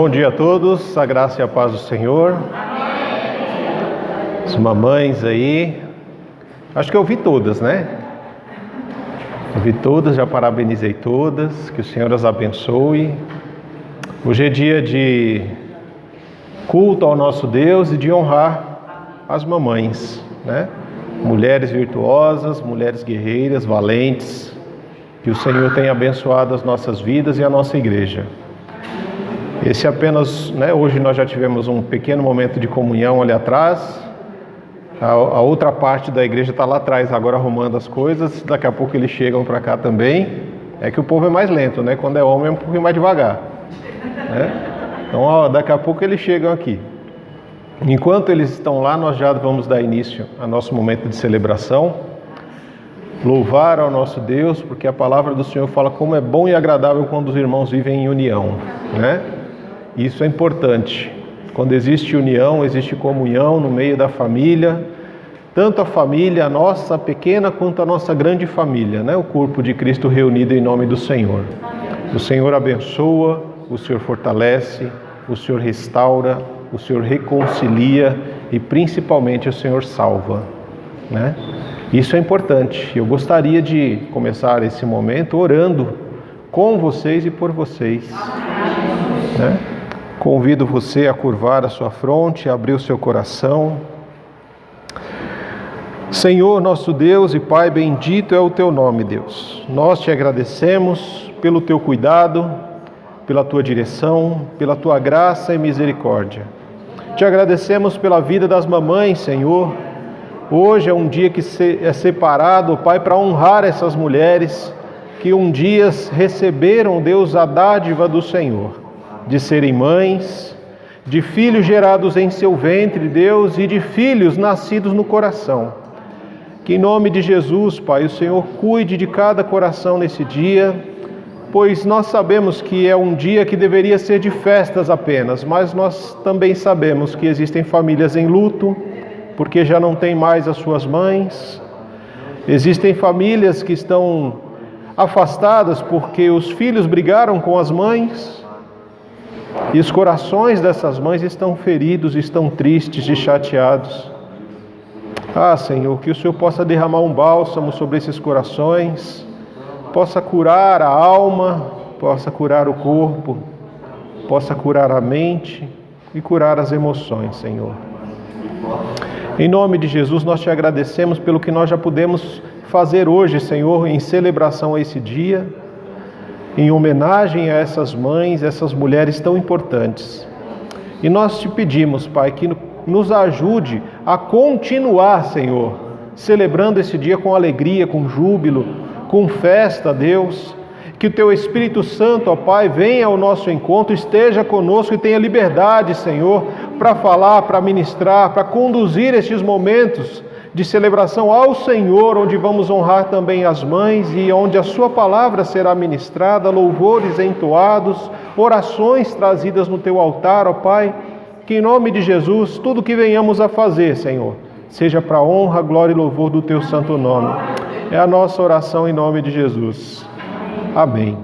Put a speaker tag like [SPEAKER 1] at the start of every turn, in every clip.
[SPEAKER 1] Bom dia a todos, a graça e a paz do Senhor. As mamães aí, acho que eu vi todas, né? Eu vi todas, já parabenizei todas, que o Senhor as abençoe. Hoje é dia de culto ao nosso Deus e de honrar as mamães, né? Mulheres virtuosas, mulheres guerreiras, valentes, que o Senhor tenha abençoado as nossas vidas e a nossa igreja. Esse apenas, né, hoje nós já tivemos um pequeno momento de comunhão ali atrás. A outra parte da igreja está lá atrás, agora arrumando as coisas. Daqui a pouco eles chegam para cá também. É que o povo é mais lento, né? Quando é homem é um pouquinho mais devagar, né? Então, daqui a pouco eles chegam aqui. Enquanto eles estão lá, nós já vamos dar início ao nosso momento de celebração. Louvar ao nosso Deus, porque a palavra do Senhor fala como é bom e agradável quando os irmãos vivem em união, né? Isso é importante. Quando existe união, existe comunhão no meio da família, tanto a família, a nossa pequena, quanto a nossa grande família, né? O corpo de Cristo reunido em nome do Senhor. O Senhor abençoa, o Senhor fortalece, o Senhor restaura, o Senhor reconcilia e principalmente o Senhor salva, né? Isso é importante. Eu gostaria de começar esse momento orando com vocês e por vocês, né? Convido você a curvar a sua fronte, a abrir o seu coração. Senhor, nosso Deus e Pai, bendito é o teu nome, Deus. Nós te agradecemos pelo teu cuidado, pela tua direção, pela tua graça e misericórdia. Te agradecemos pela vida das mamães, Senhor. Hoje é um dia que é separado, Pai, para honrar essas mulheres que um dia receberam, Deus, a dádiva do Senhor, de serem mães, de filhos gerados em seu ventre, Deus, e de filhos nascidos no coração. Que em nome de Jesus, Pai, o Senhor cuide de cada coração nesse dia, pois nós sabemos que é um dia que deveria ser de festas apenas, mas nós também sabemos que existem famílias em luto, porque já não tem mais as suas mães. Existem famílias que estão afastadas porque os filhos brigaram com as mães. E os corações dessas mães estão feridos, estão tristes e chateados. Ah, Senhor, que o Senhor possa derramar um bálsamo sobre esses corações, possa curar a alma, possa curar o corpo, possa curar a mente e curar as emoções, Senhor. Em nome de Jesus, nós te agradecemos pelo que nós já pudemos fazer hoje, Senhor, em celebração a esse dia, em homenagem a essas mães, essas mulheres tão importantes. E nós te pedimos, Pai, que nos ajude a continuar, Senhor, celebrando esse dia com alegria, com júbilo, com festa, Deus. Que o Teu Espírito Santo, ó Pai, venha ao nosso encontro, esteja conosco e tenha liberdade, Senhor, para falar, para ministrar, para conduzir estes momentos de celebração ao Senhor, onde vamos honrar também as mães e onde a Sua palavra será ministrada, louvores entoados, orações trazidas no Teu altar, ó Pai. Que em nome de Jesus, tudo que venhamos a fazer, Senhor, seja para a honra, glória e louvor do Teu santo nome. É a nossa oração em nome de Jesus. Amém.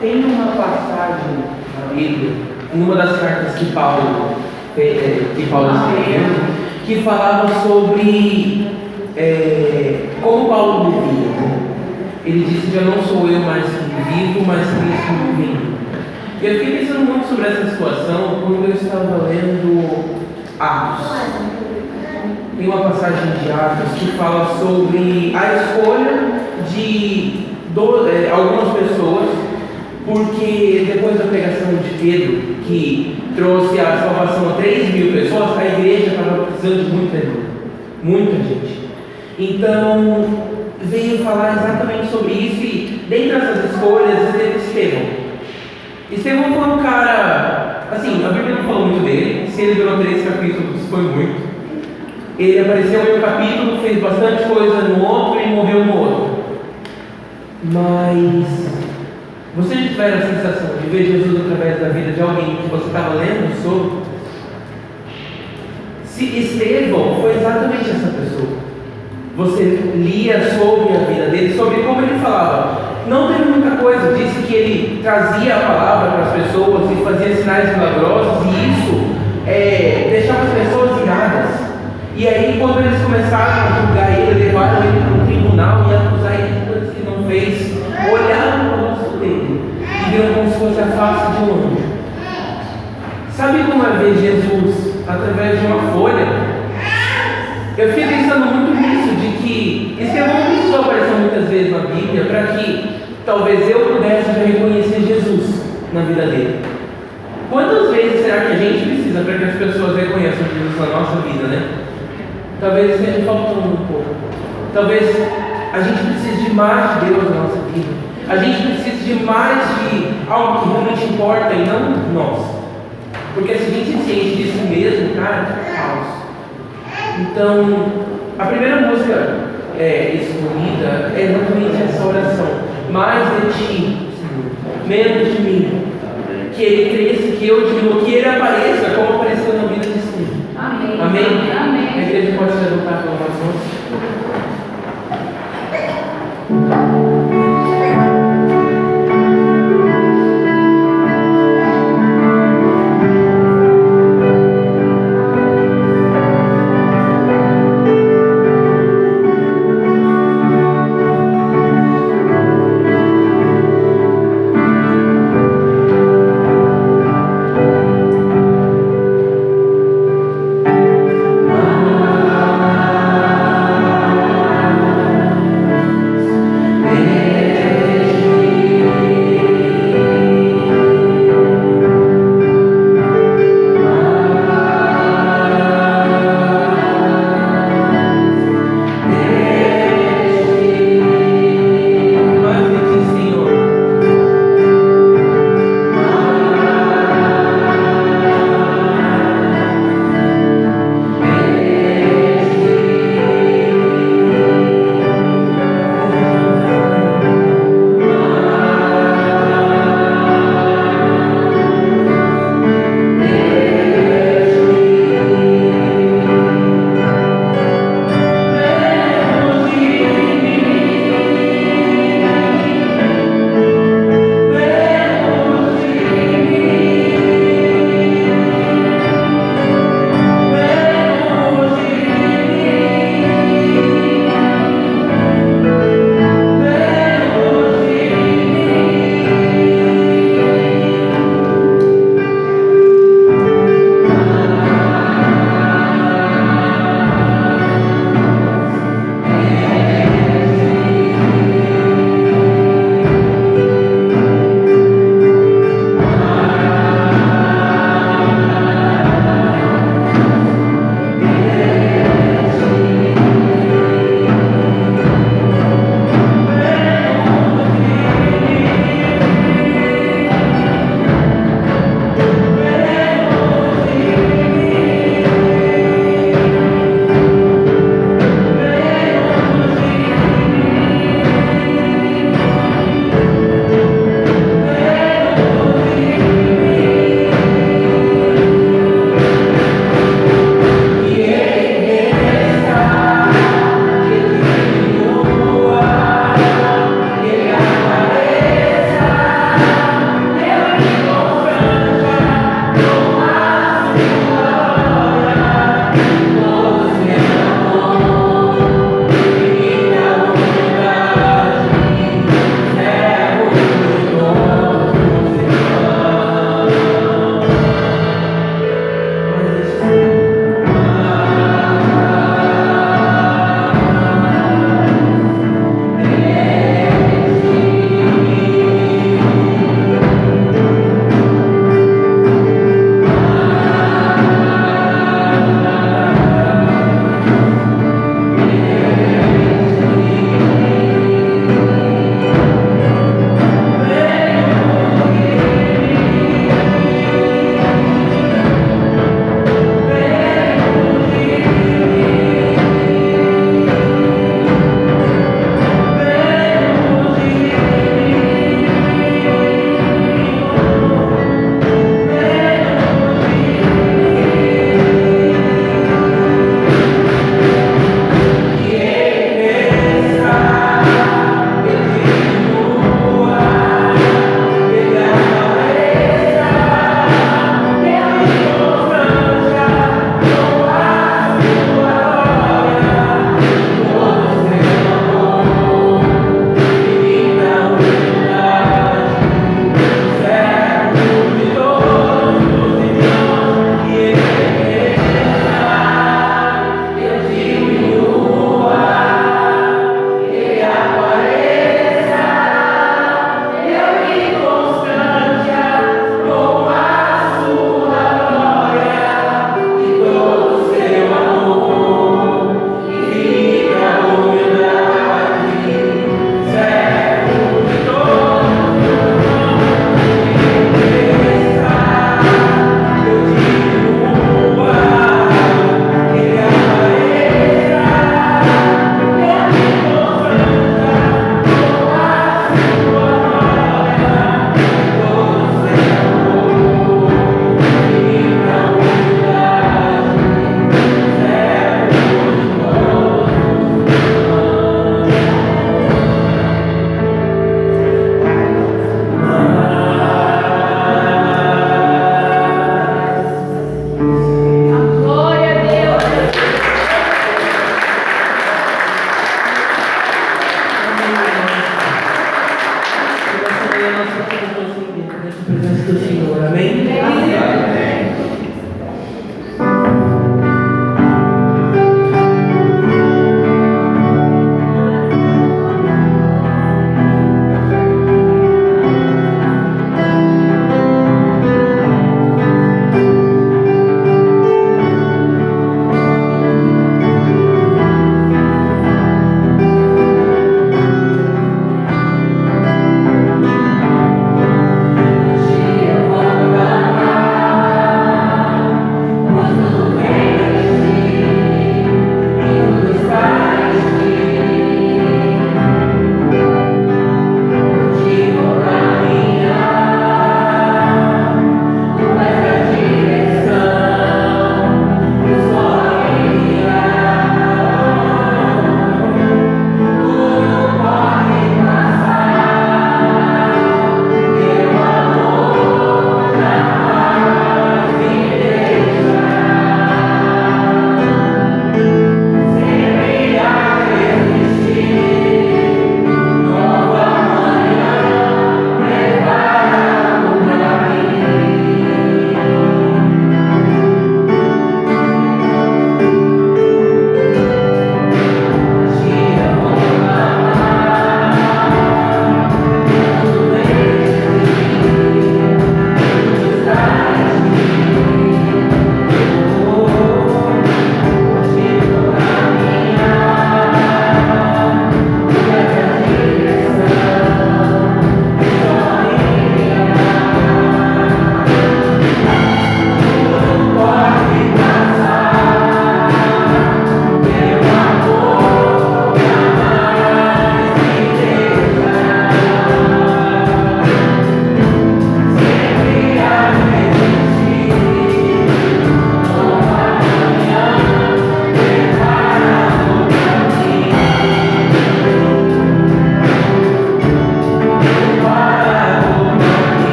[SPEAKER 2] Tem uma passagem na Bíblia, em uma das cartas que Paulo escreveu, que falava sobre como Paulo vivia. Ele disse que já não sou eu mais que vivo, mas Cristo vive. E eu fiquei pensando muito sobre essa situação quando eu estava lendo Atos. Tem uma passagem de Atos que fala sobre a escolha de algumas pessoas, porque depois da pregação de Pedro, que trouxe a salvação a 3.000 pessoas, a igreja estava precisando de muita gente. Então, veio falar exatamente sobre isso e, dentre essas escolhas, teve Estevão. Estevão foi um cara, assim, a Bíblia não falou muito dele, se ele durou 3 capítulos foi muito. Ele apareceu em um capítulo, fez bastante coisa no outro e morreu no outro. Mas Você já tiver a sensação de ver Jesus através da vida de alguém que você estava lendo sobre? Se Estevão foi exatamente essa pessoa. Você lia sobre a vida dele, sobre como ele falava. Não teve muita coisa, disse que ele trazia a palavra para as pessoas e fazia sinais milagrosos, e isso deixava as pessoas iradas. E aí, quando eles começaram a julgar ele, levaram ele para um tribunal e acusar ele de coisas que ele não fez, olharam para o rosto dele e viram como se fosse a face de um anjo. Sabe como é ver Jesus através de uma folha? Eu fiquei pensando muito nisso, de que Estevão não precisou aparecer muitas vezes na Bíblia para que talvez eu pudesse já reconhecer Jesus na vida dele. Quantas vezes será que a gente precisa para que as pessoas reconheçam Jesus na nossa vida, né? Talvez esteja faltando um pouco. Talvez a gente precise de mais de Deus na nossa vida. A gente precisa de mais de algo que realmente importa e não nós. Porque se a gente se enche de si mesmo, cara, é caos. Então, a primeira música escolhida é exatamente essa oração. Mais de ti, Senhor, menos de mim. Que ele cresça, que eu diminua, que ele apareça como apareceu na vida de Estevão.
[SPEAKER 3] Amém.
[SPEAKER 2] Amém?
[SPEAKER 3] Amém.
[SPEAKER 2] A igreja pode se levantar pela oração.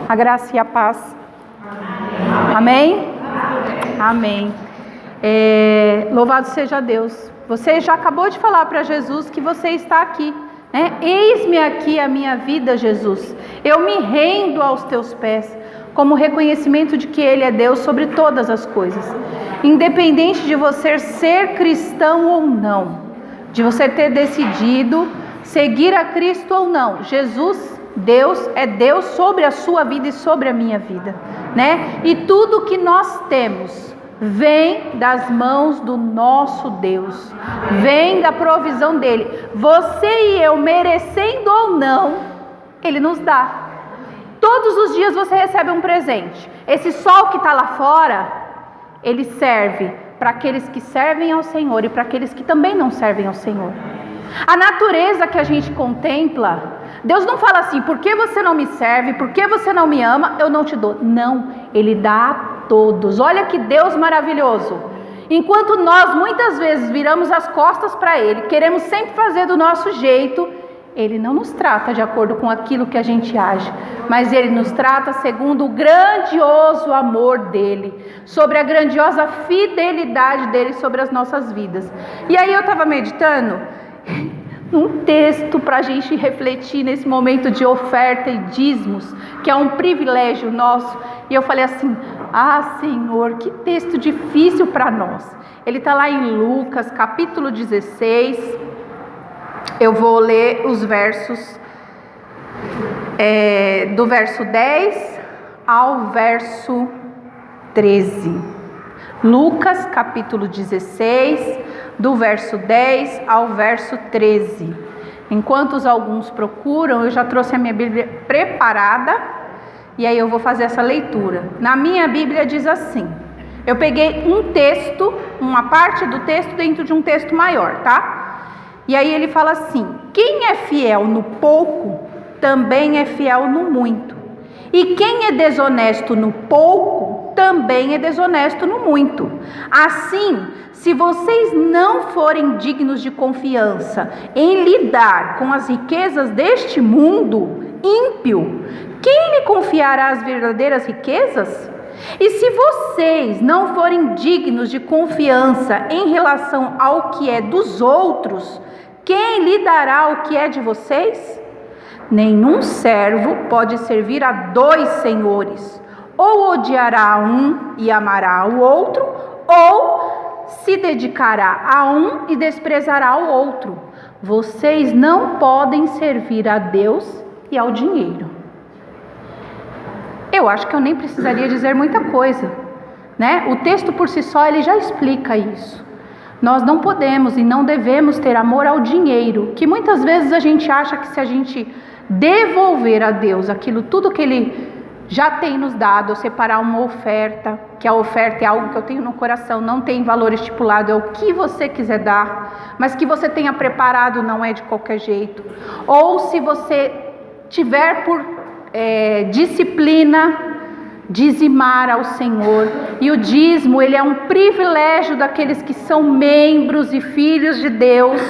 [SPEAKER 3] A graça e a paz. Amém? Amém. Louvado seja Deus. Você já acabou de falar para Jesus que você está aqui, né? Eis-me aqui a minha vida, Jesus. Eu me rendo aos teus pés, como reconhecimento de que Ele é Deus sobre todas as coisas. Independente de você ser cristão ou não, de você ter decidido seguir a Cristo ou não, Jesus, Deus, é Deus sobre a sua vida e sobre a minha vida, né? E tudo que nós temos vem das mãos do nosso Deus, vem da provisão dele. Você e eu, merecendo ou não, Ele nos dá. Todos os dias você recebe um presente. Esse sol que está lá fora, ele serve para aqueles que servem ao Senhor e para aqueles que também não servem ao Senhor. A natureza que a gente contempla, Deus não fala assim: por que você não me serve, por que você não me ama, eu não te dou. Não, Ele dá a todos. Olha que Deus maravilhoso. Enquanto nós muitas vezes viramos as costas para Ele, queremos sempre fazer do nosso jeito, Ele não nos trata de acordo com aquilo que a gente age, mas Ele nos trata segundo o grandioso amor dEle, sobre a grandiosa fidelidade dEle sobre as nossas vidas. E aí eu estava meditando um texto para a gente refletir nesse momento de oferta e dízimos, que é um privilégio nosso, e eu falei assim: ah, Senhor, que texto difícil para nós. Ele está lá em Lucas, capítulo 16, eu vou ler os versos, do verso 10 ao verso 13. Lucas, capítulo 16, do verso 10 ao verso 13. Enquanto alguns procuram, eu já trouxe a minha Bíblia preparada, e aí eu vou fazer essa leitura. Na minha Bíblia diz assim, eu peguei um texto, uma parte do texto dentro de um texto maior, tá? E aí ele fala assim: quem é fiel no pouco, também é fiel no muito. E quem é desonesto no pouco, também é desonesto no muito. Assim, se vocês não forem dignos de confiança em lidar com as riquezas deste mundo ímpio, quem lhe confiará as verdadeiras riquezas? E se vocês não forem dignos de confiança em relação ao que é dos outros, quem lhe dará o que é de vocês? Nenhum servo pode servir a dois senhores, ou odiará um e amará o outro, ou se dedicará a um e desprezará o outro. Vocês não podem servir a Deus e ao dinheiro. Eu acho que eu nem precisaria dizer muita coisa, né? O texto por si só, ele já explica isso. Nós não podemos e não devemos ter amor ao dinheiro, que muitas vezes a gente acha que se a gente devolver a Deus aquilo tudo que Ele já tem nos dado, ou separar uma oferta, que a oferta é algo que eu tenho no coração, não tem valor estipulado, é o que você quiser dar, mas que você tenha preparado, não é de qualquer jeito. Ou se você tiver por disciplina, dizimar ao Senhor. E o dízimo, ele é um privilégio daqueles que são membros e filhos de Deus,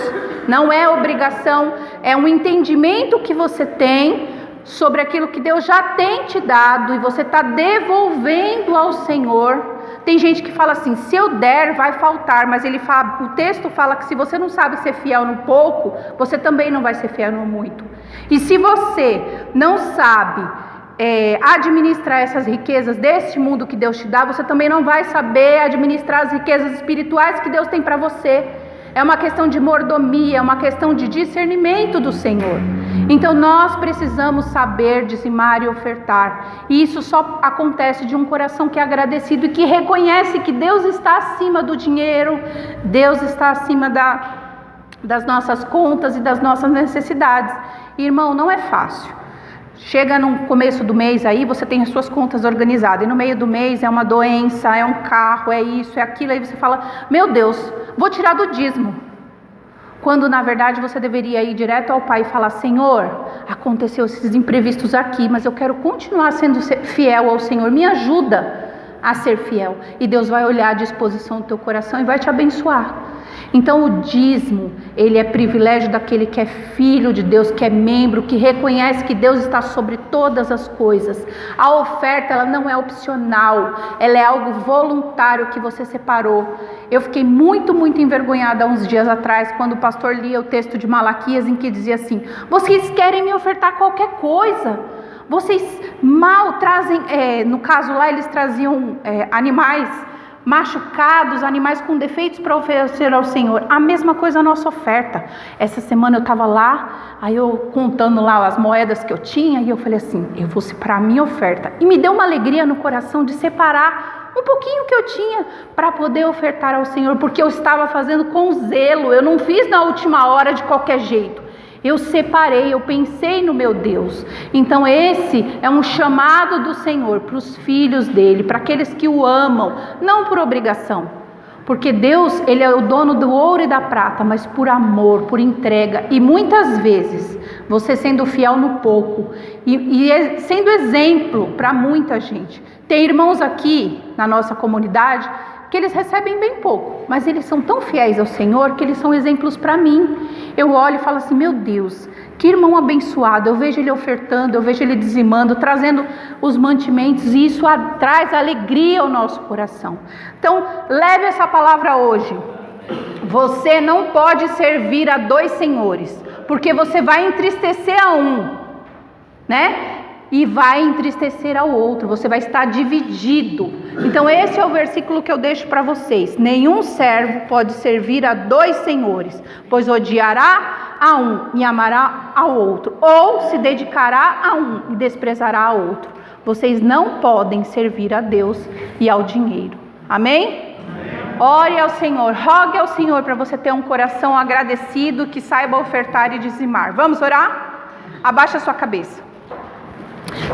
[SPEAKER 3] não é obrigação, é um entendimento que você tem sobre aquilo que Deus já tem te dado e você está devolvendo ao Senhor. Tem gente que fala assim: se eu der vai faltar, mas o texto fala que se você não sabe ser fiel no pouco, você também não vai ser fiel no muito. E se você não sabe administrar essas riquezas deste mundo que Deus te dá, você também não vai saber administrar as riquezas espirituais que Deus tem para você. É uma questão de mordomia, é uma questão de discernimento do Senhor. Então nós precisamos saber dizimar e ofertar. E isso só acontece de um coração que é agradecido e que reconhece que Deus está acima do dinheiro, Deus está acima das nossas contas e das nossas necessidades. Irmão, não é fácil. Chega no começo do mês aí, você tem as suas contas organizadas, e no meio do mês é uma doença, é um carro, é isso, é aquilo, aí você fala: meu Deus, vou tirar do dízimo. Quando na verdade você deveria ir direto ao Pai e falar: Senhor, aconteceu esses imprevistos aqui, mas eu quero continuar sendo fiel ao Senhor, me ajuda a ser fiel. E Deus vai olhar a disposição do teu coração e vai te abençoar. Então o dízimo, ele é privilégio daquele que é filho de Deus, que é membro, que reconhece que Deus está sobre todas as coisas. A oferta, ela não é opcional, ela é algo voluntário que você separou. Eu fiquei muito envergonhada há uns dias atrás, quando o pastor lia o texto de Malaquias, em que dizia assim: vocês querem me ofertar qualquer coisa, vocês mal trazem, no caso lá eles traziam animais machucados, animais com defeitos para oferecer ao Senhor. A mesma coisa a nossa oferta. Essa semana eu estava lá, aí eu contando lá as moedas que eu tinha, e eu falei assim: eu vou separar a minha oferta. E me deu uma alegria no coração de separar um pouquinho que eu tinha para poder ofertar ao Senhor, porque eu estava fazendo com zelo, eu não fiz na última hora de qualquer jeito. Eu separei, eu pensei no meu Deus. Então esse é um chamado do Senhor para os filhos dele, para aqueles que o amam, não por obrigação, porque Deus, ele é o dono do ouro e da prata, mas por amor, por entrega. E muitas vezes você sendo fiel no pouco e sendo exemplo para muita gente. Tem irmãos aqui na nossa comunidade que eles recebem bem pouco, mas eles são tão fiéis ao Senhor que eles são exemplos para mim. Eu olho e falo assim: meu Deus, que irmão abençoado. Eu vejo ele ofertando, eu vejo ele dizimando, trazendo os mantimentos, e isso traz alegria ao nosso coração. Então leve essa palavra hoje. Você não pode servir a dois senhores, porque você vai entristecer a um, né? E vai entristecer ao outro, você vai estar dividido. Então esse é o versículo que eu deixo para vocês: nenhum servo pode servir a dois senhores, pois odiará a um e amará ao outro, ou se dedicará a um e desprezará ao outro. Vocês não podem servir a Deus e ao dinheiro. Amém? Ore ao Senhor, rogue ao Senhor para você ter um coração agradecido, que saiba ofertar e dizimar. Vamos orar? Abaixa a sua cabeça.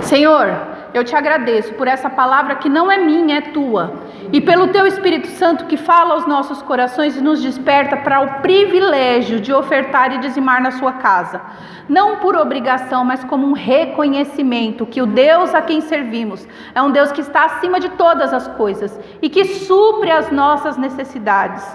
[SPEAKER 3] Senhor, eu te agradeço por essa palavra que não é minha, é tua, e pelo teu Espírito Santo que fala aos nossos corações e nos desperta para o privilégio de ofertar e dizimar na sua casa, não por obrigação, mas como um reconhecimento que o Deus a quem servimos é um Deus que está acima de todas as coisas e que supre as nossas necessidades.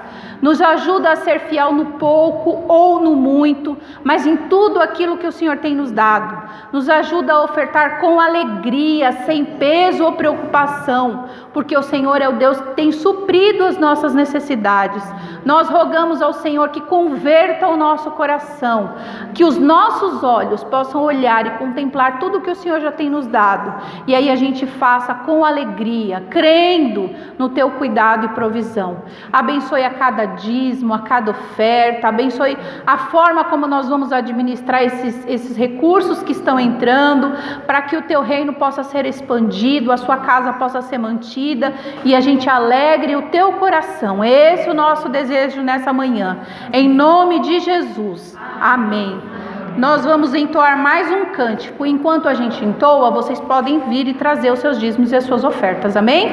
[SPEAKER 3] Nos ajuda a ser fiel no pouco ou no muito, mas em tudo aquilo que o Senhor tem nos dado. Nos ajuda a ofertar com alegria, sem peso ou preocupação, porque o Senhor é o Deus que tem suprido as nossas necessidades. Nós rogamos ao Senhor que converta o nosso coração, que os nossos olhos possam olhar e contemplar tudo que o Senhor já tem nos dado, e aí a gente faça com alegria, crendo no teu cuidado e provisão. Abençoe a cada dízimo, a cada oferta, abençoe a forma como nós vamos administrar esses recursos que estão entrando, para que o teu reino possa ser expandido, a sua casa possa ser mantida e a gente alegre o teu coração. Esse é o nosso desejo nessa manhã, em nome de Jesus, amém. Nós vamos entoar mais um cântico. Enquanto a gente entoa, vocês podem vir e trazer os seus dízimos e as suas ofertas, amém?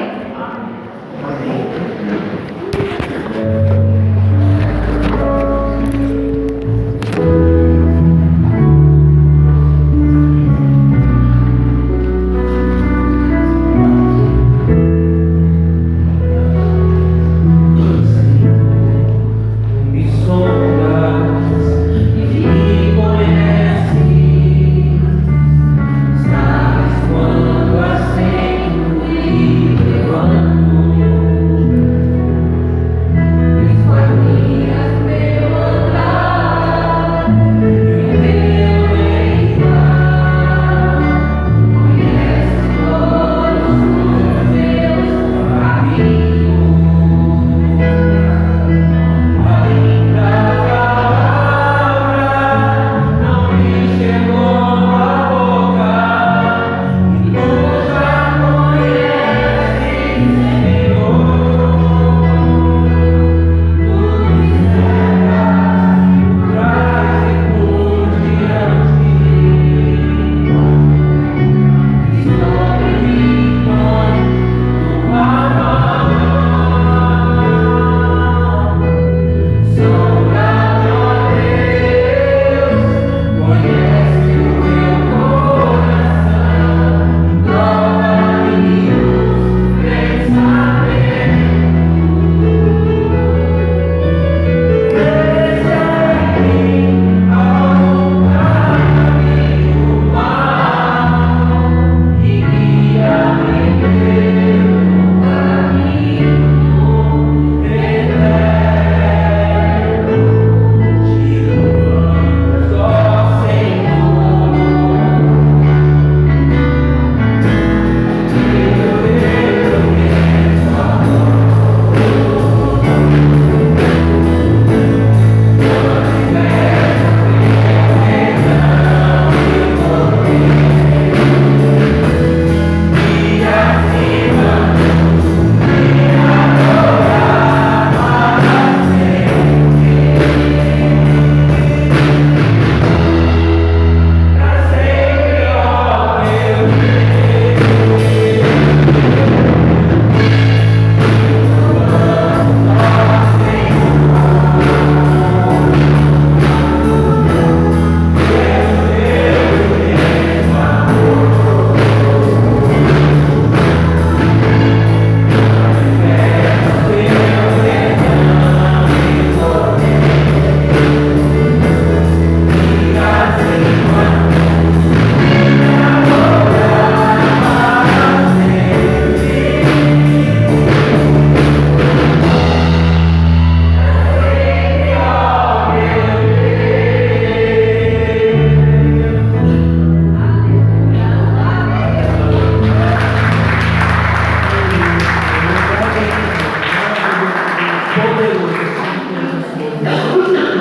[SPEAKER 4] Quando assim me levanto.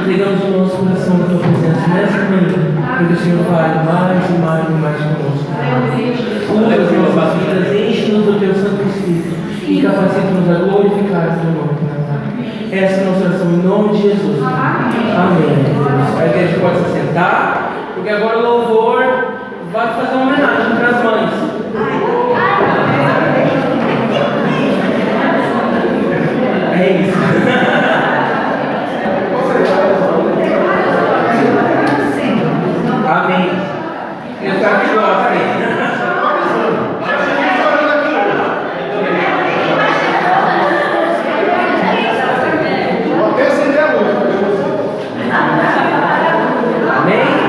[SPEAKER 2] entregamos o nosso coração na tua presença nessa manhã, para que o Senhor fale mais e mais e mais conosco. Usa as nossas vidas, enche-nos do teu Santo Espírito e capacita-nos a glorificar o teu nome. Essa é a nossa oração em nome de Jesus. Amém. A igreja pode se sentar, porque agora o louvor vai fazer uma homenagem para as mães. É isso. Amém. Eu espero que gostem. Amém?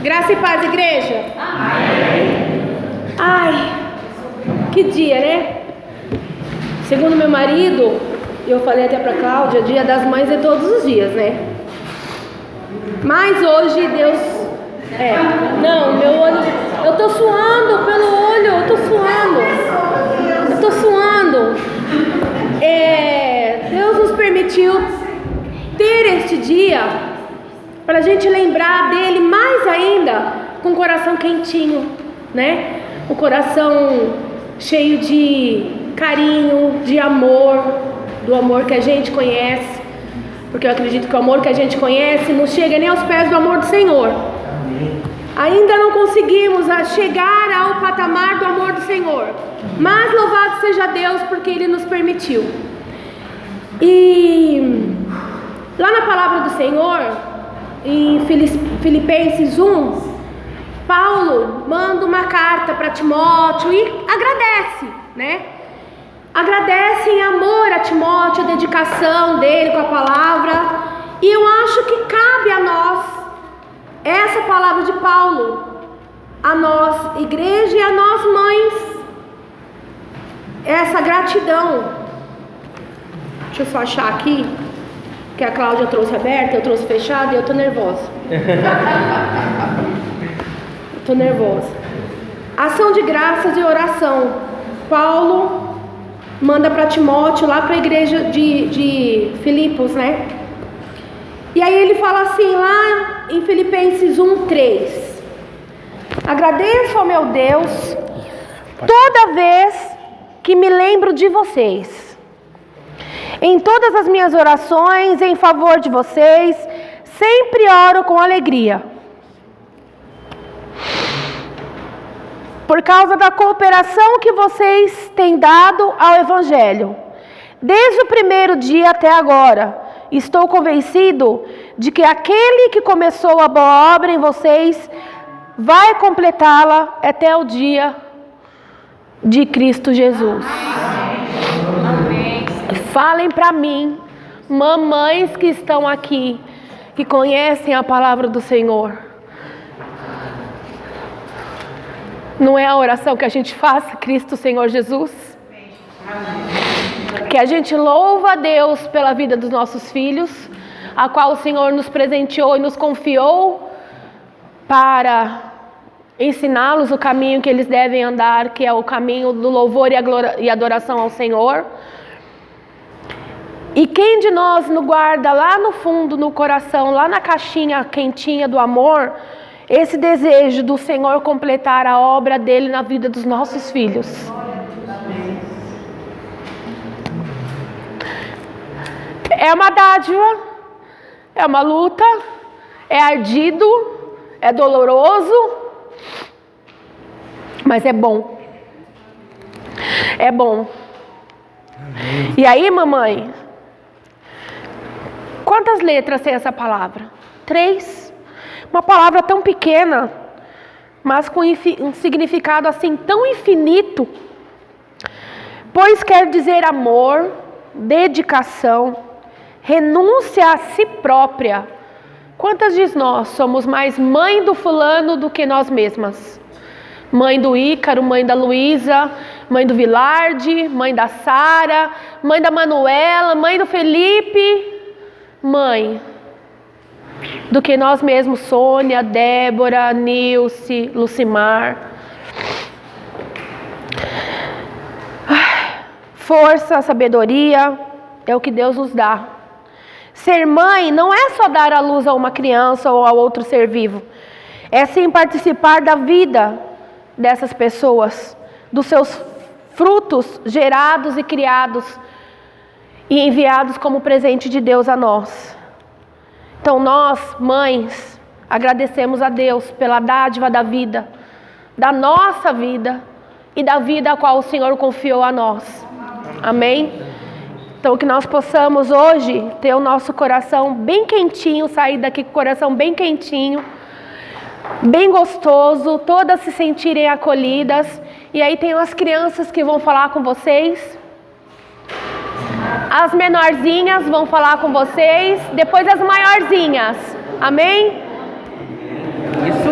[SPEAKER 4] Graça e paz, igreja. Ai, que dia, né? Segundo meu marido, eu falei até pra Cláudia, Dia das Mães é todos os dias, né? Mas hoje Deus... Não, meu olho... Eu tô suando pelo olho, eu tô suando. Deus nos permitiu ter este dia para a gente lembrar dele mais ainda com o coração quentinho, né? O coração cheio de carinho, de amor, do amor que a gente conhece, porque eu acredito que o amor que a gente conhece não chega nem aos pés do amor do Senhor. Ainda não conseguimos chegar ao patamar do amor do Senhor, mas louvado seja Deus porque Ele nos permitiu. E lá na palavra do Senhor, em Filipenses 1, Paulo manda uma carta para Timóteo e agradece, né? Agradece em amor a Timóteo, a dedicação dele com a palavra. E eu acho que cabe a nós essa palavra de Paulo, a nós, igreja, e a nós, mães, essa gratidão. Deixa eu só achar aqui, que a Cláudia trouxe aberta, eu trouxe fechada e eu tô nervosa. Tô nervosa. Ação de graças e oração. Paulo manda para Timóteo, lá para a igreja de Filipos, né? E aí ele fala assim, lá em Filipenses 1:3: agradeço ao meu Deus toda vez que me lembro de vocês. Em todas as minhas orações em favor de vocês, sempre oro com alegria, por causa da cooperação que vocês têm dado ao Evangelho. Desde o primeiro dia até agora, estou convencido de que aquele que começou a boa obra em vocês vai completá-la até o dia de Cristo Jesus. Amém. Falem para mim, mamães que estão aqui, que conhecem a palavra do Senhor. Não é a oração que a gente faz, Cristo Senhor Jesus? Que a gente louva a Deus pela vida dos nossos filhos, a qual o Senhor nos presenteou e nos confiou para ensiná-los o caminho que eles devem andar, que é o caminho do louvor e adoração ao Senhor. E quem de nós não guarda lá no fundo, no coração, lá na caixinha quentinha do amor, esse desejo do Senhor completar a obra dele na vida dos nossos filhos? É uma dádiva, é uma luta, é ardido, é doloroso, mas é bom. É bom. E aí, mamãe, quantas letras tem essa palavra? 3. Uma palavra tão pequena, mas com um significado assim tão infinito. Pois quer dizer amor, dedicação, renúncia a si própria. Quantas de nós somos mais mãe do fulano do que nós mesmas? Mãe do Ícaro, mãe da Luísa, mãe do Vilarde, mãe da Sara, mãe da Manuela, mãe do Felipe. Mãe do que nós mesmos, Sônia, Débora, Nilce, Lucimar. Força, sabedoria é o que Deus nos dá. Ser mãe não é só dar à luz a uma criança ou a outro ser vivo. É sim participar da vida dessas pessoas, dos seus frutos gerados e criados e enviados como presente de Deus a nós. Então nós, mães, agradecemos a Deus pela dádiva da vida, da nossa vida e da vida a qual o Senhor confiou a nós. Amém? Então que nós possamos hoje ter o nosso coração bem quentinho, sair daqui com o coração bem quentinho, bem gostoso, todas se sentirem acolhidas. E aí tem as crianças que vão falar com vocês. As menorzinhas vão falar com vocês, depois as maiorzinhas. Amém?
[SPEAKER 2] Isso,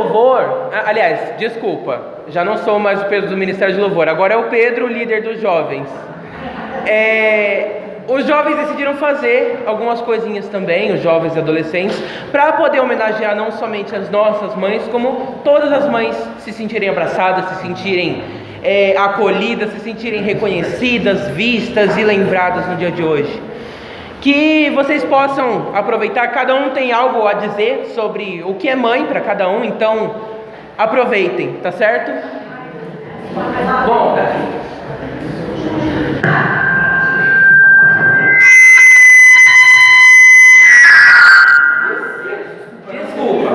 [SPEAKER 2] Louvor, aliás, desculpa, já não sou mais o Pedro do Ministério de Louvor, agora é o Pedro, líder dos jovens. Os jovens decidiram fazer algumas coisinhas também, os jovens e adolescentes, para poder homenagear não somente as nossas mães, como todas as mães se sentirem abraçadas, se sentirem acolhidas, se sentirem reconhecidas, vistas e lembradas no dia de hoje. Que vocês possam aproveitar, cada um tem algo a dizer sobre o que é mãe para cada um, então aproveitem, tá certo? Bom, desculpa,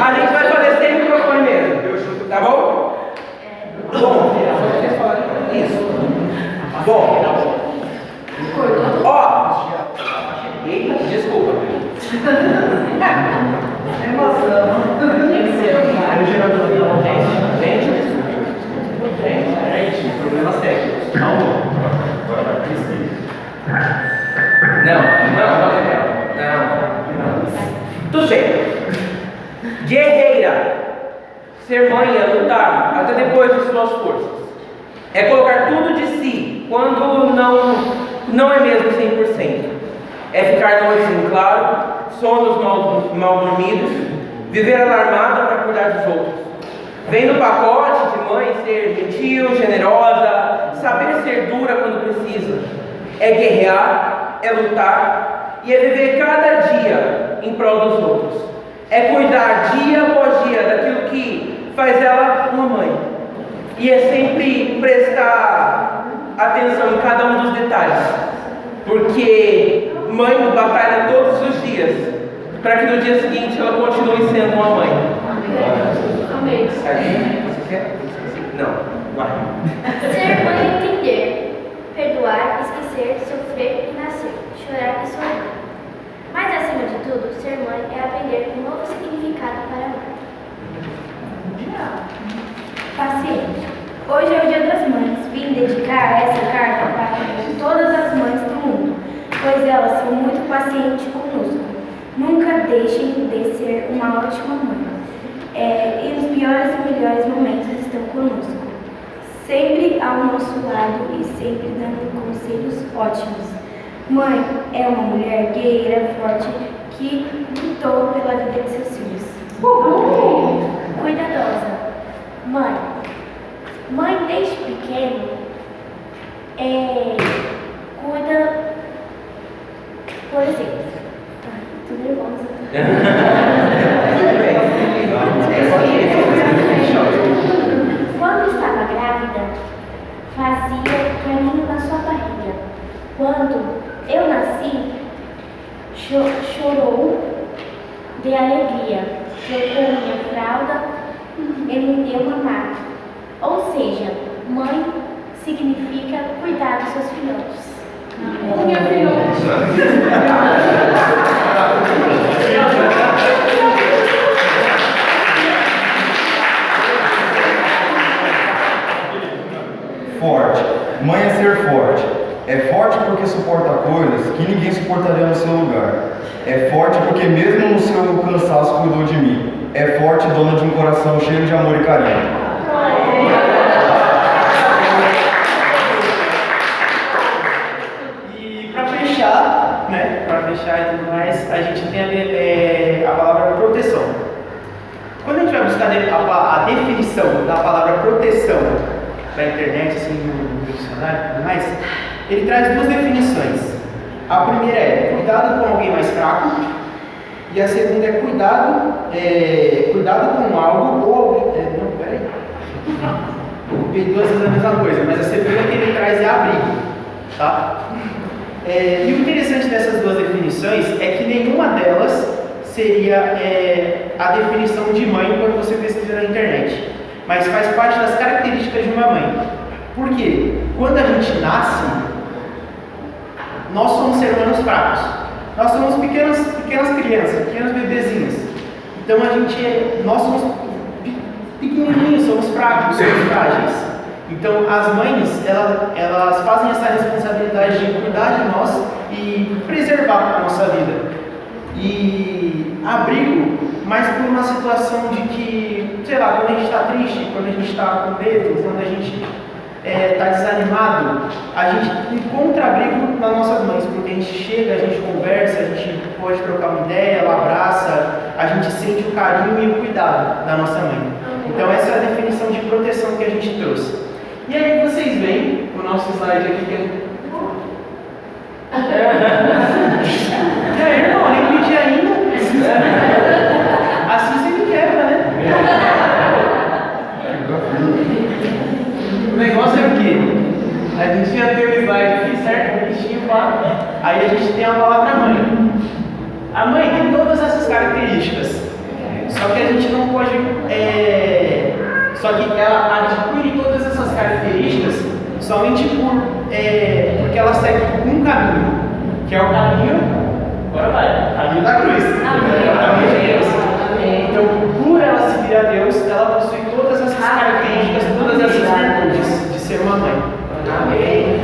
[SPEAKER 2] a gente vai fazer sem microfone mesmo, tá bom? Bom, vocês falarem isso. Bom, ó, eita, desculpa. Gente, problemas técnicos. Não. Tudo bem. Guerreira. Ser mãe é lutar até depois de suas forças. É colocar tudo de si quando não é mesmo 100%. É ficar noites em claro, sonos mal dormidos, viver alarmada para cuidar dos outros. Vem no pacote de mãe ser gentil, generosa, saber ser dura quando precisa. É guerrear, é lutar e é viver cada dia em prol dos outros. É cuidar dia após dia daquilo que faz ela uma mãe. E é sempre prestar atenção em cada um dos detalhes. Porque mãe batalha todos os dias para que no dia seguinte ela continue sendo uma mãe.
[SPEAKER 5] Amém.
[SPEAKER 2] Você quer? Não, vai.
[SPEAKER 5] Ser mãe é entender, perdoar, esquecer, sofrer e nascer, chorar e sorrir. Mas acima de tudo, ser mãe é aprender um novo significado para amar. Paciente. Hoje é o Dia das Mães. Vim dedicar essa carta para todas as mães do mundo, pois elas são muito pacientes conosco. Nunca deixem de ser uma ótima mãe. E nos piores e melhores momentos estão conosco. Sempre ao nosso lado e sempre dando conselhos ótimos. Mãe é uma mulher guerreira, forte, que lutou pela vida de seus filhos. Cuidadosa. Mãe desde pequeno cuida, por exemplo. Tô nervosa. Quando estava grávida, fazia carinho na sua barriga. Quando eu nasci, chorou de alegria, trocou minha fralda e me deu mamar. Ou seja, mãe significa cuidar dos seus filhotes. Minha filhote.
[SPEAKER 6] Forte. Mãe é ser forte. É forte porque suporta coisas que ninguém suportaria no seu lugar. É forte porque mesmo no seu cansaço cuidou de mim. É forte, dona de um coração cheio de amor e carinho.
[SPEAKER 7] E para fechar, né? Para fechar e tudo mais, a gente tem a palavra proteção. Quando a gente vai buscar a definição da palavra proteção da internet, assim, no dicionário e tudo mais, ele traz duas definições. A primeira é cuidado com alguém mais fraco, e a segunda é cuidado com algo ou alguém. Não, peraí. Duas vezes a mesma coisa, mas a segunda que ele traz é abrigo, tá? E o interessante dessas duas definições é que nenhuma delas seria a definição de mãe quando você pesquisa na internet, mas faz parte das características de uma mãe. Por quê? Quando a gente nasce, nós somos seres humanos fracos. Nós somos pequenas crianças, pequenos bebezinhos. Então nós somos pequenininhos, somos fracos, somos frágeis. Então as mães, elas fazem essa responsabilidade de cuidar de nós e preservar a nossa vida. E abrigo, mas por uma situação de que, sei lá, quando a gente está triste, quando a gente está com medo, quando a gente está desanimado, a gente encontra abrigo nas nossas mães, porque a gente chega, a gente conversa, a gente pode trocar uma ideia, ela abraça, a gente sente o carinho e o cuidado da nossa mãe. Então essa é a definição de proteção que a gente trouxe.
[SPEAKER 2] E aí vocês veem o nosso slide aqui que
[SPEAKER 7] Irmão, nem pedi ainda. Assim você me quebra, né?
[SPEAKER 2] o negócio é o quê? A gente ia ter o slide aqui, certo? Bonitinho lá. Aí a gente tem a palavra mãe. A mãe tem todas essas características. Só que a gente não pode. Só que ela adquire todas essas características somente porque ela segue um caminho, que é o caminho. Agora vai, caminho da cruz. É o caminho de Deus. Então, por ela seguir a Deus, ela possui todas essas características, todas essas virtudes de ser uma mãe. Amém.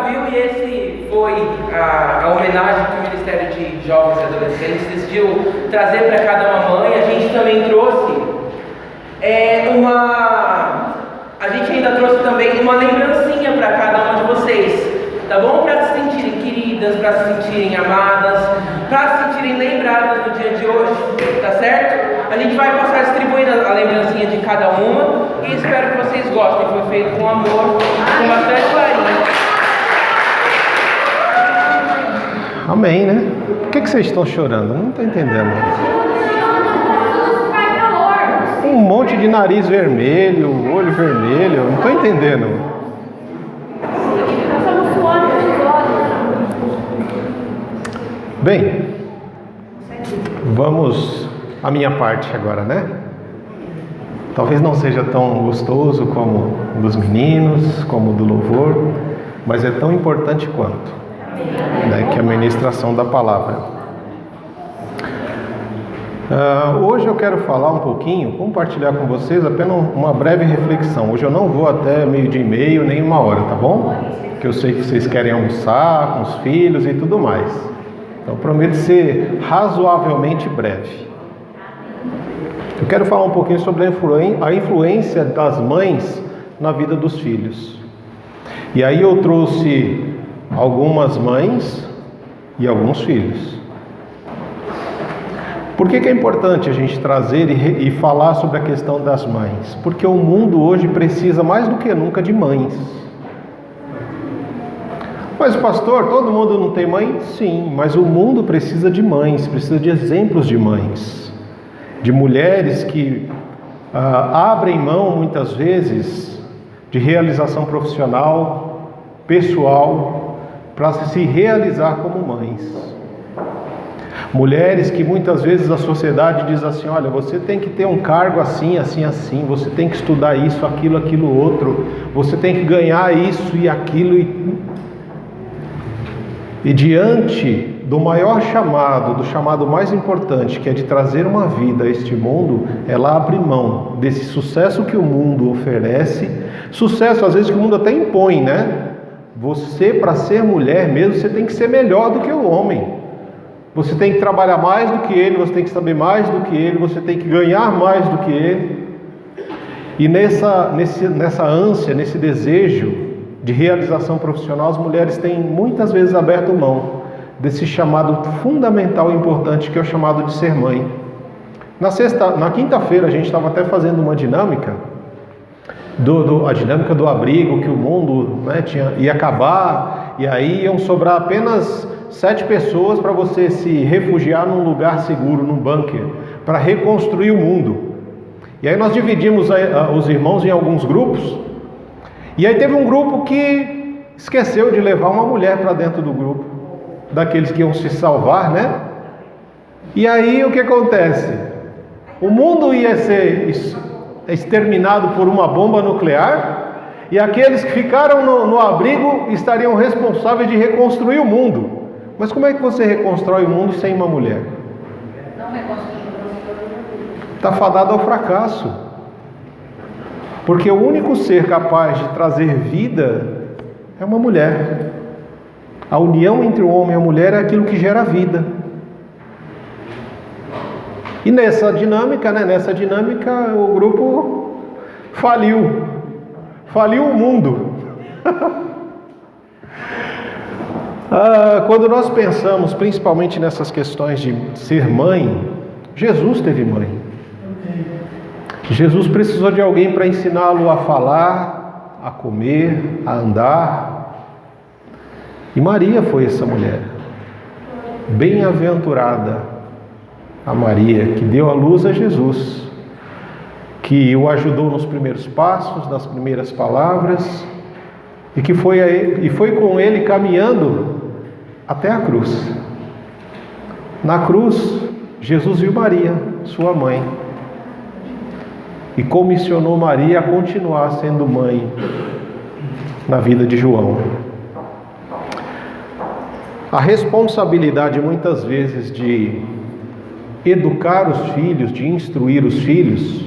[SPEAKER 2] Viu? E esse foi a homenagem que o Ministério de Jovens e Adolescentes decidiu trazer para cada uma mãe. A gente também trouxe a gente ainda trouxe também uma lembrancinha para cada uma de vocês, tá bom? Para se sentirem queridas, para se sentirem amadas, para se sentirem lembradas no dia de hoje, tá certo? A gente vai passar distribuindo a lembrancinha de cada uma e espero que vocês gostem. Foi feito com amor, com bastante carinho.
[SPEAKER 1] Amém, né? Por que vocês estão chorando? Não estou entendendo. Um monte de nariz vermelho, olho vermelho, não estou entendendo. Bem, vamos à minha parte agora, né? Talvez não seja tão gostoso como o dos meninos, como o do louvor, mas é tão importante quanto. Que é a ministração da palavra. Hoje eu quero falar um pouquinho, compartilhar com vocês apenas uma breve reflexão. Hoje eu não vou até 12h30 nem 1h, tá bom? Porque eu sei que vocês querem almoçar com os filhos e tudo mais. Então prometo ser razoavelmente breve. Eu quero falar um pouquinho sobre a influência das mães na vida dos filhos. E aí eu trouxe algumas mães e alguns filhos. Por que é importante a gente trazer e falar sobre a questão das mães? Porque o mundo hoje precisa mais do que nunca de mães. Mas pastor, todo mundo não tem mãe? Sim, mas o mundo precisa de mães, precisa de exemplos de mães, de mulheres que abrem mão muitas vezes de realização profissional, pessoal, para se realizar como mães. Mulheres que muitas vezes a sociedade diz assim: olha, você tem que ter um cargo assim, assim, assim, você tem que estudar isso, aquilo, outro, você tem que ganhar isso e aquilo. E diante do maior chamado, do chamado mais importante, que é de trazer uma vida a este mundo, ela abre mão desse sucesso que o mundo oferece, sucesso às vezes que o mundo até impõe, né? Você, para ser mulher mesmo, você tem que ser melhor do que o homem. Você tem que trabalhar mais do que ele, você tem que saber mais do que ele, você tem que ganhar mais do que ele. E nessa ânsia, nesse desejo de realização profissional, as mulheres têm muitas vezes aberto mão desse chamado fundamental e importante que é o chamado de ser mãe. Na quinta-feira a gente estava até fazendo uma dinâmica, a dinâmica do abrigo, que o mundo, né, ia acabar, e aí iam sobrar apenas 7 pessoas para você se refugiar num lugar seguro, num bunker, para reconstruir o mundo. E aí nós dividimos os irmãos em alguns grupos, e aí teve um grupo que esqueceu de levar uma mulher para dentro do grupo, daqueles que iam se salvar, né? E aí o que acontece? O mundo ia ser exterminado por uma bomba nuclear, e aqueles que ficaram no abrigo estariam responsáveis de reconstruir o mundo. Mas como é que você reconstrói o mundo sem uma mulher? Está fadado ao fracasso. Porque o único ser capaz de trazer vida é uma mulher. A união entre o homem e a mulher é aquilo que gera vida. E nessa dinâmica, o grupo faliu o mundo. Quando nós pensamos principalmente nessas questões de ser mãe, Jesus teve mãe. Jesus precisou de alguém para ensiná-lo a falar, a comer, a andar. E Maria foi essa mulher. Bem-aventurada a Maria, que deu à luz a Jesus, que o ajudou nos primeiros passos, nas primeiras palavras, e foi com ele caminhando até a cruz. Na cruz, Jesus viu Maria, sua mãe, e comissionou Maria a continuar sendo mãe na vida de João. A responsabilidade, muitas vezes, de educar os filhos, de instruir os filhos,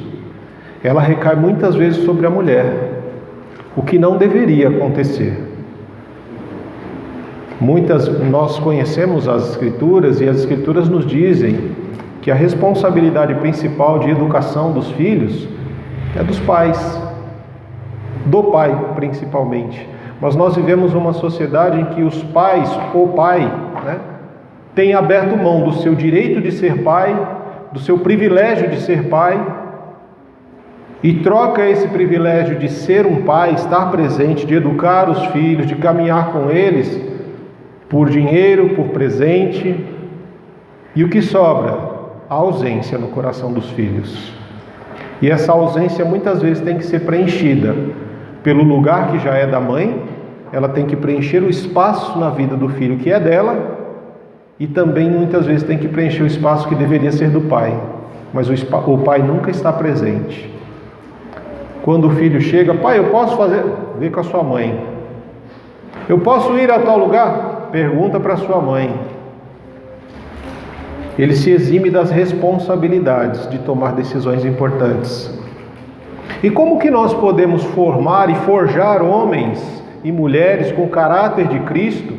[SPEAKER 1] ela recai muitas vezes sobre a mulher, o que não deveria acontecer. Nós conhecemos as Escrituras e as Escrituras nos dizem que a responsabilidade principal de educação dos filhos é dos pais, do pai principalmente. Mas nós vivemos uma sociedade em que os pais, o pai, tem aberto mão do seu direito de ser pai, do seu privilégio de ser pai, e troca esse privilégio de ser um pai, estar presente, de educar os filhos, de caminhar com eles, por dinheiro, por presente. E o que sobra? A ausência no coração dos filhos. E essa ausência muitas vezes tem que ser preenchida pelo lugar que já é da mãe. Ela tem que preencher o espaço na vida do filho que é dela, e também muitas vezes tem que preencher o espaço que deveria ser do pai, mas o pai nunca está presente. Quando o filho chega: pai, eu posso ver com a sua mãe. Eu posso ir a tal lugar? Pergunta para sua mãe. Ele se exime das responsabilidades de tomar decisões importantes. E como que nós podemos formar e forjar homens e mulheres com o caráter de Cristo,